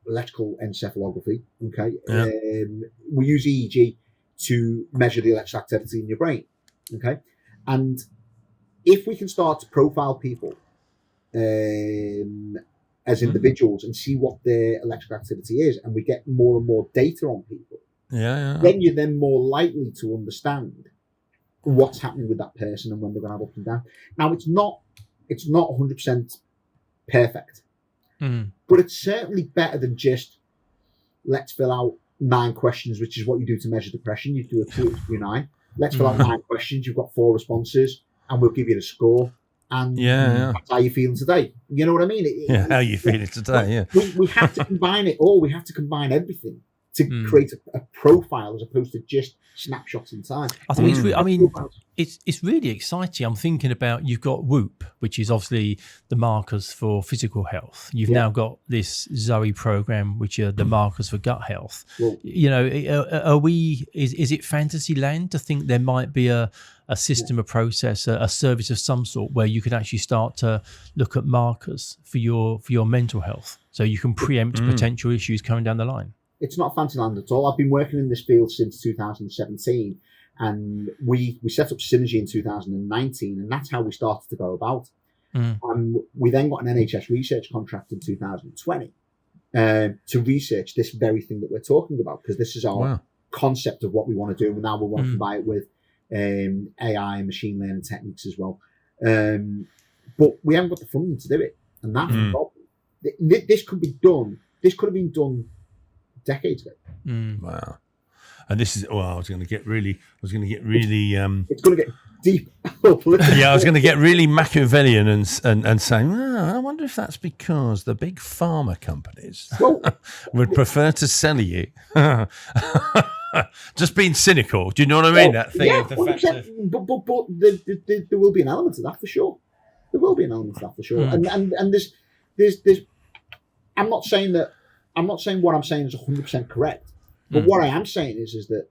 electrical encephalography. Okay, we use EEG to measure the electrical activity in your brain. Okay, and if we can start to profile people as individuals and see what their electrical activity is, and we get more and more data on people, then you're then more likely to understand what's happening with that person and when they're going to have up and down. Now, it's not 100% perfect, but it's certainly better than just let's fill out 9 questions, which is what you do to measure depression. You do a 2-9. Let's fill out 9 questions. You've got 4 responses, and we'll give you the score. And that's how you feeling today. You know what I mean? How you feeling today? We have to combine it all. We have to combine everything to create a profile as opposed to just snapshots in time. I think it's really exciting. I'm thinking about, you've got Whoop, which is obviously the markers for physical health. You've now got this Zoe program, which are the markers for gut health. Well, you know, is it fantasy land to think there might be a system, a process, a service of some sort where you could actually start to look at markers for your mental health, so you can preempt potential issues coming down the line? It's not fantasy land at all. I've been working in this field since 2017, and we set up Synergy in 2019, and that's how we started to go about. We then got an NHS research contract in 2020 to research this very thing that we're talking about, because this is our concept of what we want to do, and now we want to combine it with AI and machine learning techniques as well. But we haven't got the funding to do it, and that's the problem. This could be done. This could have been done decades ago. Wow. and this is, I was going to get really. It's going to get deep. Yeah, I was going to get really Machiavellian and saying, I wonder if that's because the big pharma companies would prefer to sell you. Just being cynical. Do you know what I mean? That thing of the fact of... But there will be an element of that for sure. There will be an element of that for sure. And there's I'm not saying what I'm saying is 100% correct. But what I am saying is that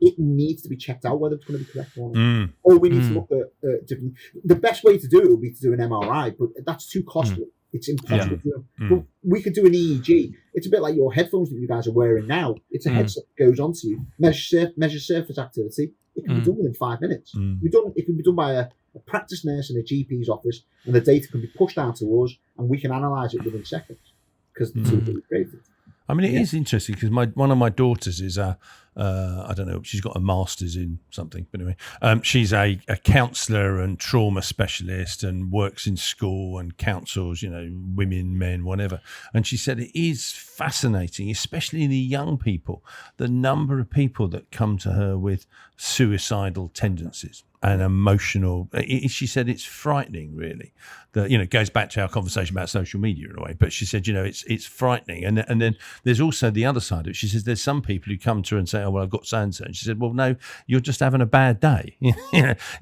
it needs to be checked out whether it's going to be correct or not. Or we need to look at different. The best way to do it would be to do an MRI, but that's too costly. It's impossible to do. But we could do an EEG. It's a bit like your headphones that you guys are wearing now. It's a headset that goes onto you, measures surface activity. It can be done within 5 minutes. It can be done by a practice nurse in a GP's office, and the data can be pushed down to us, and we can analyse it within seconds because the tool that we created. I mean, it is interesting because one of my daughters is I don't know, she's got a master's in something, but anyway, she's a counsellor and trauma specialist and works in school and counsels, women, men, whatever. And she said it is fascinating, especially the young people, the number of people that come to her with suicidal tendencies and emotional. She said it's frightening, really. That it goes back to our conversation about social media in a way. But she said, it's frightening. And then there's also the other side of it. She says there's some people who come to her and say, "Oh, well, I've got so and so." And she said, "Well, no, you're just having a bad day."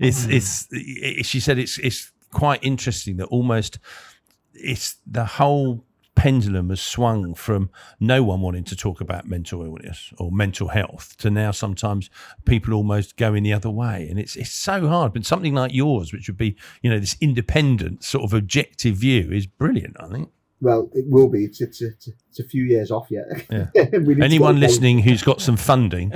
She said it's quite interesting that almost it's the whole pendulum has swung from no one wanting to talk about mental illness or mental health to now sometimes people almost going the other way, and it's so hard. But something like yours, which would be this independent sort of objective view, is brilliant, I think. Well, it will be. It's a few years off yet. Yeah. Anyone listening who's got some funding,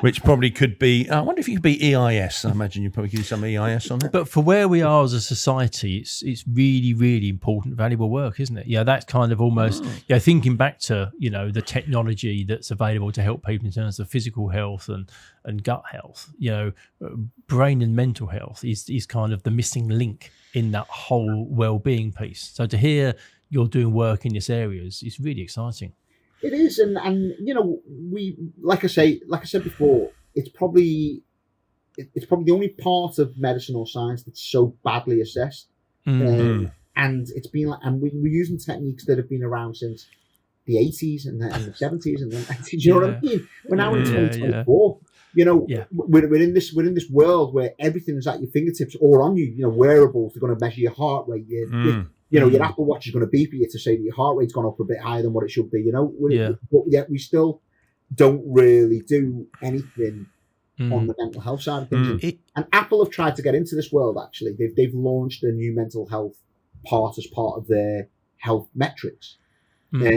which probably could be, I wonder if you could be EIS. I imagine you probably could do some EIS on it. But for where we are as a society, it's really, really important, valuable work, isn't it? Yeah, that's kind of almost, thinking back to, the technology that's available to help people in terms of physical health and gut health, brain and mental health is kind of the missing link in that whole well-being piece. So to hear you're doing work in this area is really exciting. It is, and we like I said before, it's probably the only part of medicine or science that's so badly assessed, and it's been and we're using techniques that have been around since the 80s and the 70s and the 90s. You know what I mean? We're now in 2024. We're in this world where everything is at your fingertips or on you. Wearables are going to measure your heart rate. Your Apple Watch is going to beep at you to say that your heart rate's gone up a bit higher than what it should be. But yet we still don't really do anything on the mental health side of things. And Apple have tried to get into this world. Actually, they've launched a new mental health part as part of their health metrics. But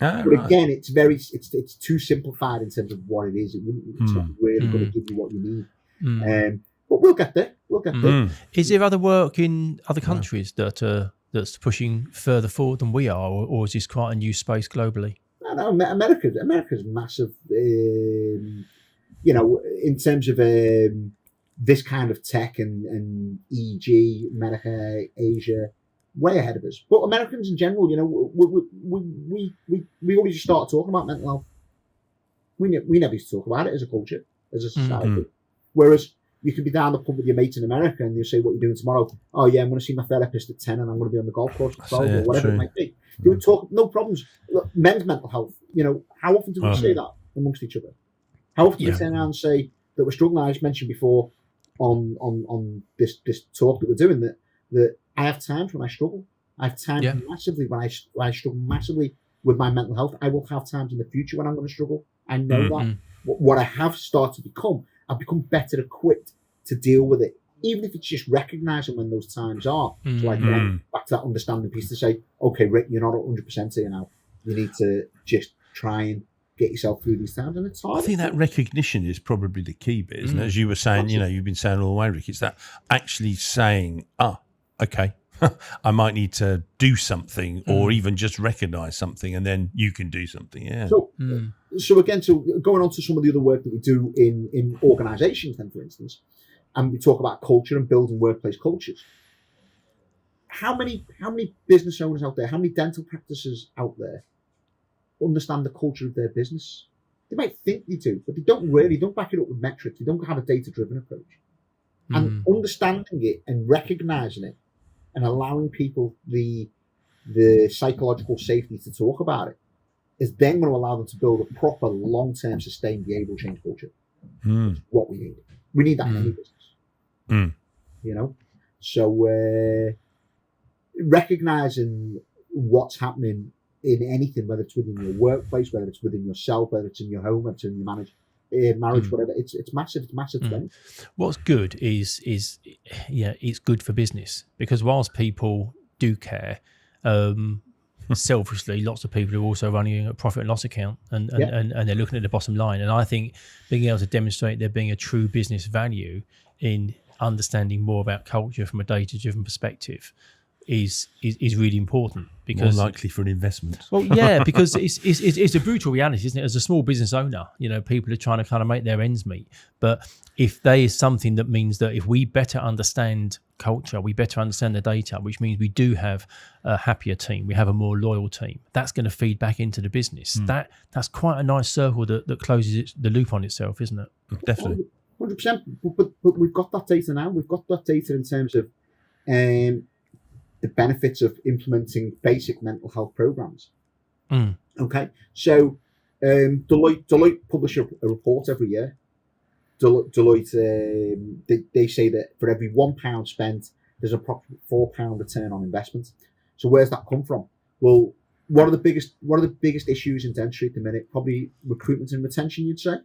again, it's too simplified in terms of what it is. It's not really going to give you what you need. But we'll get there. Is there other work in other countries that's pushing further forward than we are, or is this quite a new space globally? No, America's massive. In terms of this kind of tech and EEG, America, Asia. Way ahead of us, but Americans in general, we already just started talking about mental health. We never used to talk about it as a culture, as a society. Whereas you could be down the pub with your mates in America and you say, "What are you doing tomorrow?" "Oh yeah, I'm going to see my therapist at 10 and I'm going to be on the golf course at 12 or whatever it might be." You would talk, no problems. Look, men's mental health. How often do we say that amongst each other? How often do we turn around and say that we're struggling? I just mentioned before on this talk that we're doing that I have times when I struggle. I have times massively when I struggle massively with my mental health. I will have times in the future when I'm going to struggle. I know that. What I have started to become, I've become better equipped to deal with it, even if it's just recognising when those times are. So I go back to that understanding piece to say, "Okay, Rick, you're not 100% here now. You need to just try and get yourself through these times," and it's hard. I think that recognition is probably the key bit, isn't it? As you were saying, you've been saying all the way, Rick, it's that actually saying, okay, I might need to do something or even just recognise something and then you can do something. Yeah. So again, going on to some of the other work that we do in organisations then, for instance, and we talk about culture and building workplace cultures. How many business owners out there, how many dental practices out there understand the culture of their business? They might think they do, but they don't back it up with metrics. They don't have a data-driven approach. And understanding it and recognizing it and allowing people the psychological safety to talk about it is then going to allow them to build a proper, long-term, sustained behavioral change culture. What we need. We need that in any business. You know? So recognizing what's happening in anything, whether it's within your workplace, whether it's within yourself, whether it's in your home, whether it's in your marriage, whatever, it's massive. It's massive. What's good is it's good for business, because whilst people do care, selfishly, lots of people are also running a profit and loss account, and they're looking at the bottom line. And I think being able to demonstrate there being a true business value in understanding more about culture from a data-driven perspective is really important, because more likely for an investment. Well, yeah, because it's a brutal reality, isn't it? As a small business owner, people are trying to kind of make their ends meet. But if there is something that means that if we better understand culture, we better understand the data, which means we do have a happier team, we have a more loyal team, that's going to feed back into the business. That's quite a nice circle that closes the loop on itself, isn't it? Definitely. 100%. But we've got that data now. We've got that data in terms of the benefits of implementing basic mental health programs. Okay, so Deloitte publish a report every year. Deloitte, they say that for every £1 spent, there's approximately £4 return on investment. So where's that come from? Well, one of the biggest issues in dentistry at the minute, probably recruitment and retention, you'd say.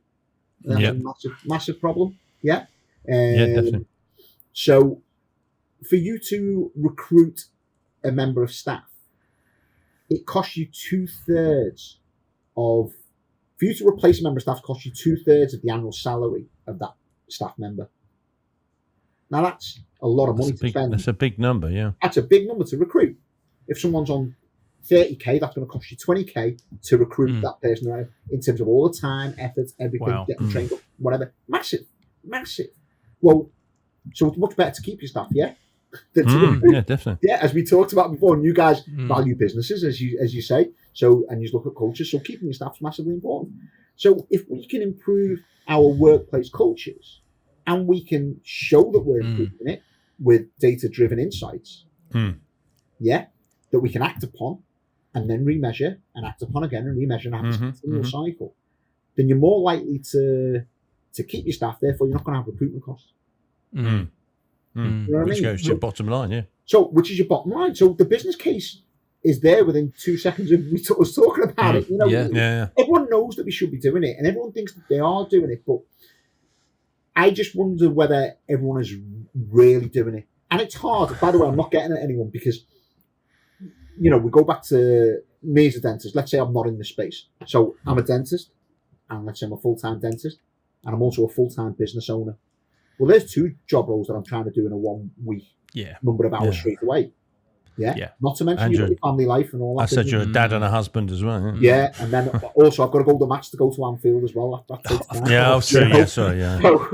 That's a massive problem. Yeah. Definitely. So for you to recruit a member of staff, it costs you 2/3 of, for you to replace a member of staff, costs you 2/3 of the annual salary of that staff member. Now that's a lot of money to spend. That's a big number, yeah. That's a big number to recruit. If someone's on 30k, that's going to cost you 20k to recruit that person, right? In terms of all the time, effort, everything, getting trained up, whatever. Massive. Well, so it's much better to keep your staff, yeah? Yeah, definitely. Yeah, as we talked about before, and you guys value businesses, as you say. So, and you look at culture. So, keeping your staff is massively important. So, if we can improve our workplace cultures, and we can show that we're improving it with data-driven insights, that we can act upon, and then remeasure, and act upon again, and remeasure, and have a continual cycle, then you're more likely to keep your staff. Therefore, you're not going to have recruitment costs. You know Which goes to your bottom line, yeah. So, which is your bottom line. So, the business case is there within 2 seconds of us talking about it. Everyone knows that we should be doing it, and everyone thinks that they are doing it. But I just wonder whether everyone is really doing it. And it's hard. By the way, I'm not getting at anyone, because we go back to me as a dentist. Let's say I'm not in this space. So I'm a dentist, and let's say I'm a full-time dentist, and I'm also a full-time business owner. Well, there's 2 job roles that I'm trying to do in a 1 week number of hours straight away. Yeah. Not to mention your family life and all that. I said you're a dad and a husband as well. Yeah, and then also I've got to go to match to go to Anfield as well. That takes time. Yeah, true. Yeah, sorry. Yeah. So,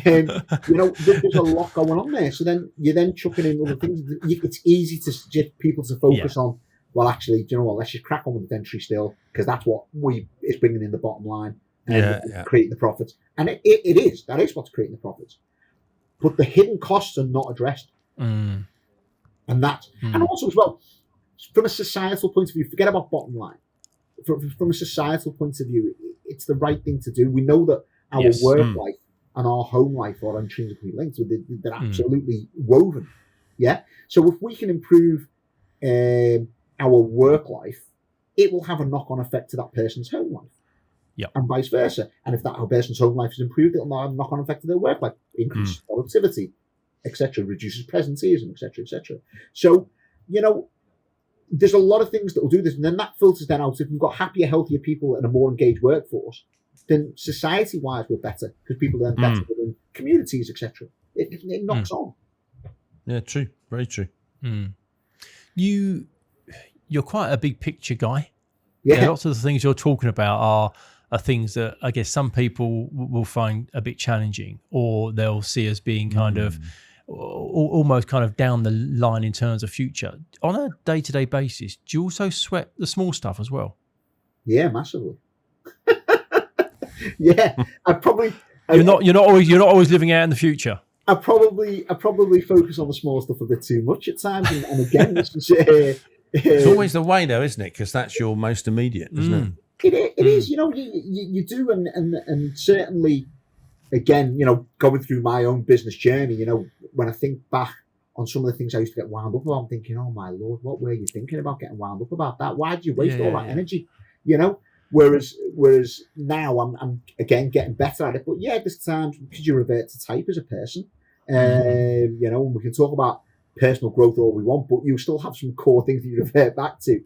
there's a lot going on there. So then you're chucking in other things. It's easy to get people to focus on. Well, actually, do you know what? Let's just crack on with the dentistry still, because that's what is bringing in the bottom line and creating the profits. And it is. That is what's creating the profits. But the hidden costs are not addressed. And that, and also as well, from a societal point of view, forget about bottom line. From a societal point of view, it's the right thing to do. We know that our work life and our home life are intrinsically linked. They're absolutely woven. Yeah. So if we can improve our work life, it will have a knock-on effect to that person's home life. Yeah. And vice versa. And if that person's home life is improved, it'll have a knock-on effect to their work life, increases productivity, etc., reduces presenteeism, etc., etc. So, there's a lot of things that will do this, and then that filters then out. If we've got happier, healthier people and a more engaged workforce, then society-wise we're better, because people are then better within communities, etc. It knocks on. Yeah, true, very true. You're quite a big picture guy. Yeah, lots of the things you're talking about are things that I guess some people will find a bit challenging, or they'll see as being kind of almost kind of down the line in terms of future. On a day-to-day basis, do you also sweat the small stuff as well? Yeah, massively. Yeah, I probably. You're not always living out in the future. I probably focus on the small stuff a bit too much at times, and again, this is, it's always the way, though, isn't it? Because that's your most immediate, isn't it? It is. You know, you do, and certainly, again, you know, going through my own business journey, you know, when I think back on some of the things I used to get wound up about, I'm thinking, oh my Lord, what were you thinking about getting wound up about that? Why did you waste all that energy? You know. Whereas now I'm again getting better at it. But yeah, there's times because you revert to type as a person. You know, and we can talk about personal growth all we want, but you still have some core things that you revert back to.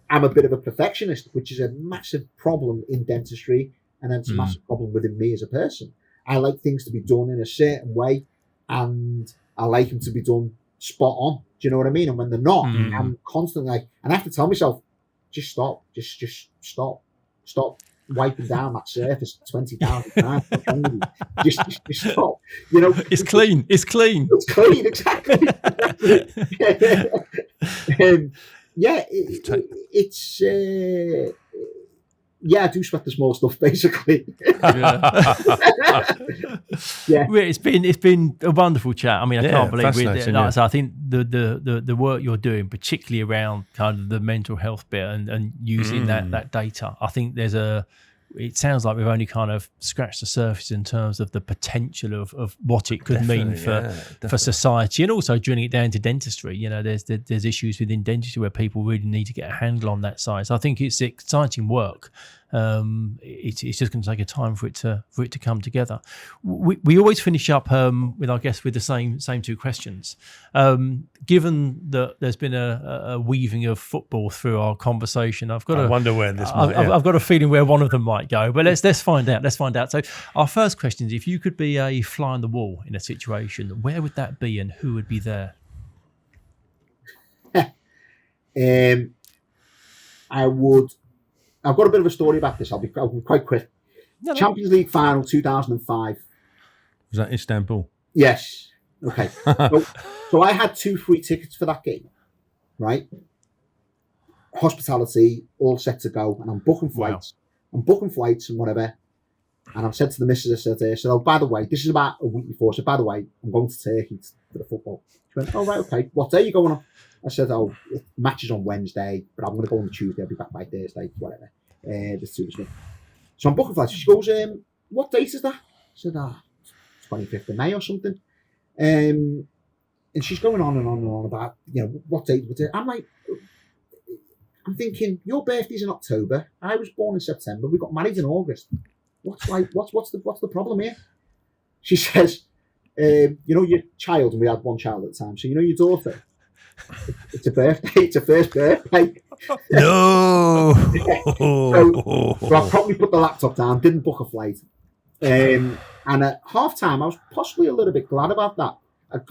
I'm a bit of a perfectionist, which is a massive problem in dentistry, and it's a massive problem within me as a person. I like things to be done in a certain way, and I like them to be done spot on. Do you know what I mean? And when they're not, I'm constantly like, and I have to tell myself, just stop, just stop wiping down that surface 20,000 times. Just stop. You know, it's clean, exactly. It's I do sweat the small stuff, basically. It's been a wonderful chat. I mean, I can't believe it. I think the work you're doing, particularly around kind of the mental health bit and using that data, I think it sounds like we've only kind of scratched the surface in terms of the potential of what it could mean for society, and also drilling it down to dentistry. You know, there's issues within dentistry where people really need to get a handle on that side. So I think it's exciting work. It's just going to take a time for it to come together. We always finish up with our guests with the same two questions. Given that there's been a weaving of football through our conversation, I wonder where this might. I've got a feeling where one of them might go, but let's find out. So our first question is: if you could be a fly on the wall in a situation, where would that be, and who would be there? I would. I've got a bit of a story about this. I'll be quite quick. No. Champions League final 2005. Was that Istanbul? Yes. Okay. so I had 2 free tickets for that game, right? Hospitality, all set to go, and I'm booking flights. Wow. I'm booking flights and whatever. And I've said to the missus, I said, oh, by the way, this is about a week before. So, by the way, I'm going to Turkey for the football. She went, oh, right, okay. What day are you going on? I said, oh, match is on Wednesday, but I'm going to go on Tuesday. I'll be back by Thursday, whatever. There's 2 weeks. So I'm booking flights. She goes, what date is that? I said, 25th of May or something. And she's going on and on and on about, you know, what date was it? I'm like, I'm thinking, your birthday's in October. I was born in September. We got married in August. What's the problem here? She says, you know, your child, and we had 1 child at the time. So you know your daughter. It's a birthday. It's a first birthday. No. so I probably put the laptop down. Didn't book a flight. And at half time, I was possibly a little bit glad about that.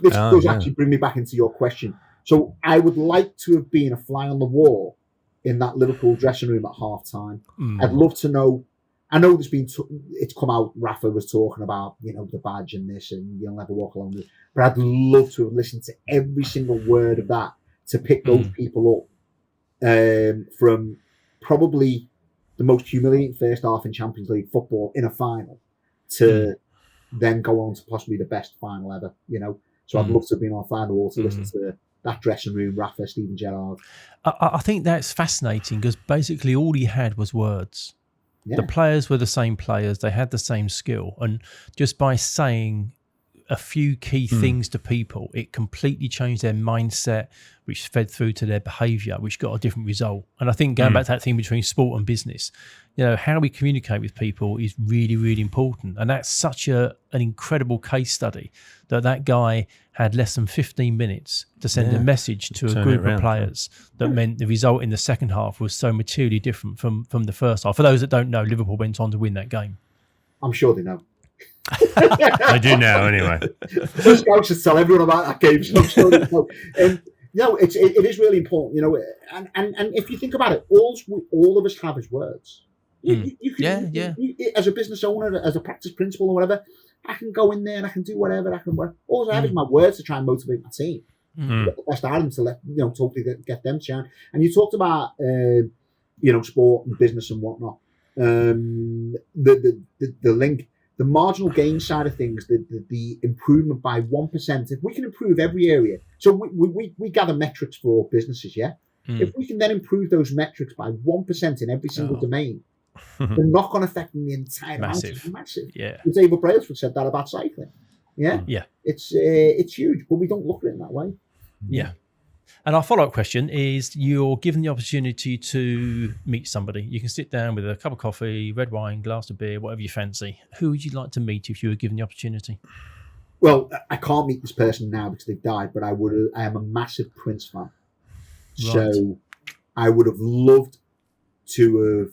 This does actually bring me back into your question. So I would like to have been a fly on the wall in that Liverpool dressing room at half time. I'd love to know. I know there's been, it's come out, Rafa was talking about, you know, the badge and this, and you'll never walk alone with it. But I'd love to have listened to every single word of that to pick those people up from probably the most humiliating first half in Champions League football in a final to then go on to possibly the best final ever, you know. So I'd love to have been on final wall to listen to that dressing room, Rafa, Steven Gerrard. I think that's fascinating because basically all he had was words. Yeah. The players were the same players. They had the same skill. And just by saying a few key things to people, it completely changed their mindset, which fed through to their behaviour, which got a different result. And I think going back to that thing between sport and business, you know, how we communicate with people is really, really important. And that's such an incredible case study that guy had less than 15 minutes to send a message to a group of players that meant the result in the second half was so materially different from the first half. For those that don't know, Liverpool went on to win that game. I'm sure they know. I do now, anyway. Those scouts should tell everyone about that game. So I'm sure they know. No, it is really important, you know. And if you think about it, all of us have is words. You can, as a business owner, as a practice principal or whatever, I can go in there and I can do whatever. All I have is my words to try and motivate my team. Get the best out of them to totally get them to shine. And you talked about, sport and business and whatnot. the link, the marginal gain side of things, the improvement by 1%. If we can improve every area, so we gather metrics for businesses, yeah. If we can then improve those metrics by 1% in every single domain, the knock-on effect in the entire amount is massive. Yeah. David Brailsford said that about cycling. Yeah. Yeah. It's huge, but we don't look at it in that way. Yeah. And our follow-up question is, you're given the opportunity to meet somebody. You can sit down with a cup of coffee, red wine, glass of beer, whatever you fancy. Who would you like to meet if you were given the opportunity? Well, I can't meet this person now because they've died, but I am a massive Prince fan. Right. So I would have loved to have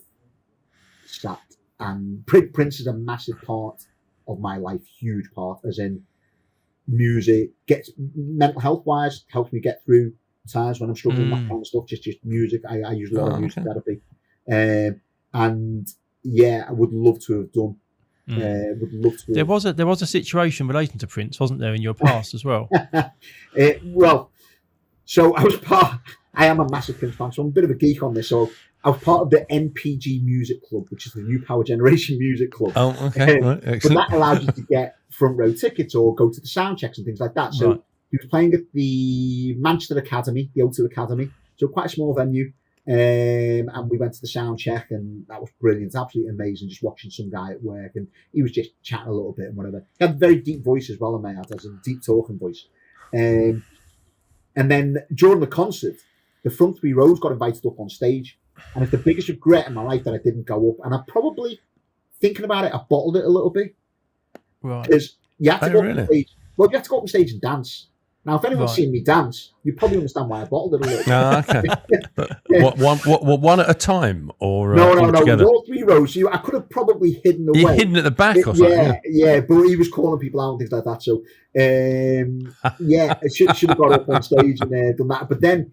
sat, and Prince is a massive part of my life, huge part, as in music, gets mental health wise, helps me get through times when I'm struggling, that kind of stuff, just music. I use a lot of music therapy. And yeah, I would love to have done. Would love to. There was a situation relating to Prince, wasn't there, in your past as well? Well, so I am a massive Prince fan, so I'm a bit of a geek on this. So I was part of the NPG Music Club, which is the New Power Generation Music Club. Oh, okay. Right, but that allowed you to get front row tickets or go to the sound checks and things like that. So he was playing at the Manchester Academy, the O2 Academy, so quite a small venue. And we went to the sound check, and that was brilliant, absolutely amazing. Just watching some guy at work, and he was just chatting a little bit and whatever. He had a very deep voice as well, I had a deep talking voice. And then during the concert, the front three rows got invited up on stage, and it's the biggest regret in my life that I didn't go up. And I probably, thinking about it, I bottled it a little bit. Right. Because you have to go on stage. Well, you have to go up on stage and dance. Now, if anyone's seen me dance, you probably understand why I bottled it a little bit. Okay. One at a time, or no, together? All three rows. So I could have probably hidden away. You're hidden at the back or something? Yeah, but he was calling people out and things like that. So, yeah, I should have got up on stage and done that. But then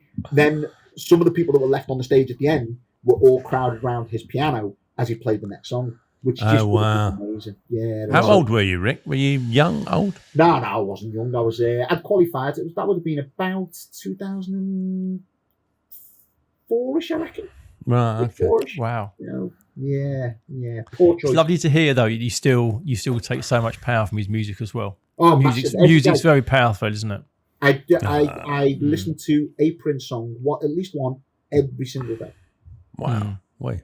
some of the people that were left on the stage at the end were all crowded around his piano as he played the next song. Which just was amazing. Yeah. How old were you, Rick? Were you young, old? No, I wasn't young. I was. I'd qualified. That would have been about 2004ish, I reckon. Right. Okay. 4-ish. Wow. Yeah. Poor choice. It's lovely to hear, though. You still take so much power from his music as well. Oh, music's very powerful, isn't it? I listen to a Prince song, at least one, every single day. Wow. Wait.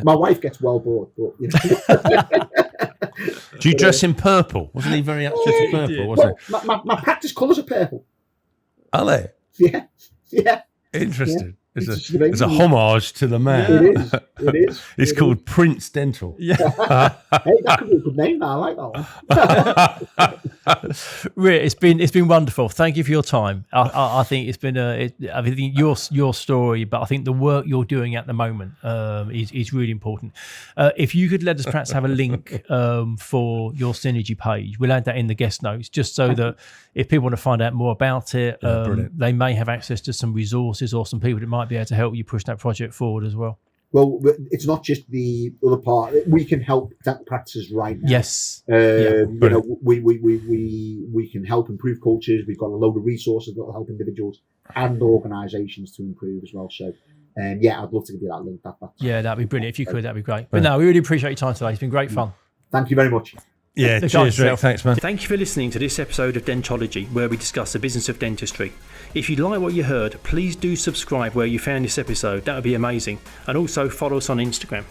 My wife gets well bored, but Do you dress in purple? Wasn't he very active in purple? Wasn't he? My practice colours are purple. Are they? Yeah. Interesting. It's a homage to the man. It is. It's called Prince Dental. Yeah. Hey, that could be a good name. I like that one. Rick, it's been wonderful. Thank you for your time. I think it's been I think your story, but I think the work you're doing at the moment is really important. If you could let us perhaps have a link for your Synergy page, we'll add that in the guest notes, just so that if people want to find out more about it, they may have access to some resources or some people that might be able to help you push that project forward as well. Well, it's not just the other part. We can help dental practices right now. Yes. We can help improve cultures. We've got a load of resources that will help individuals and organisations to improve as well. So, I'd love to give you that link. That'd be brilliant. If you could, that'd be great. But no, we really appreciate your time today. It's been great fun. Thank you very much. Yeah, cheers, Rick. Thanks, man. Thank you for listening to this episode of Dentology, where we discuss the business of dentistry. If you like what you heard, please do subscribe where you found this episode. That would be amazing. And also follow us on Instagram.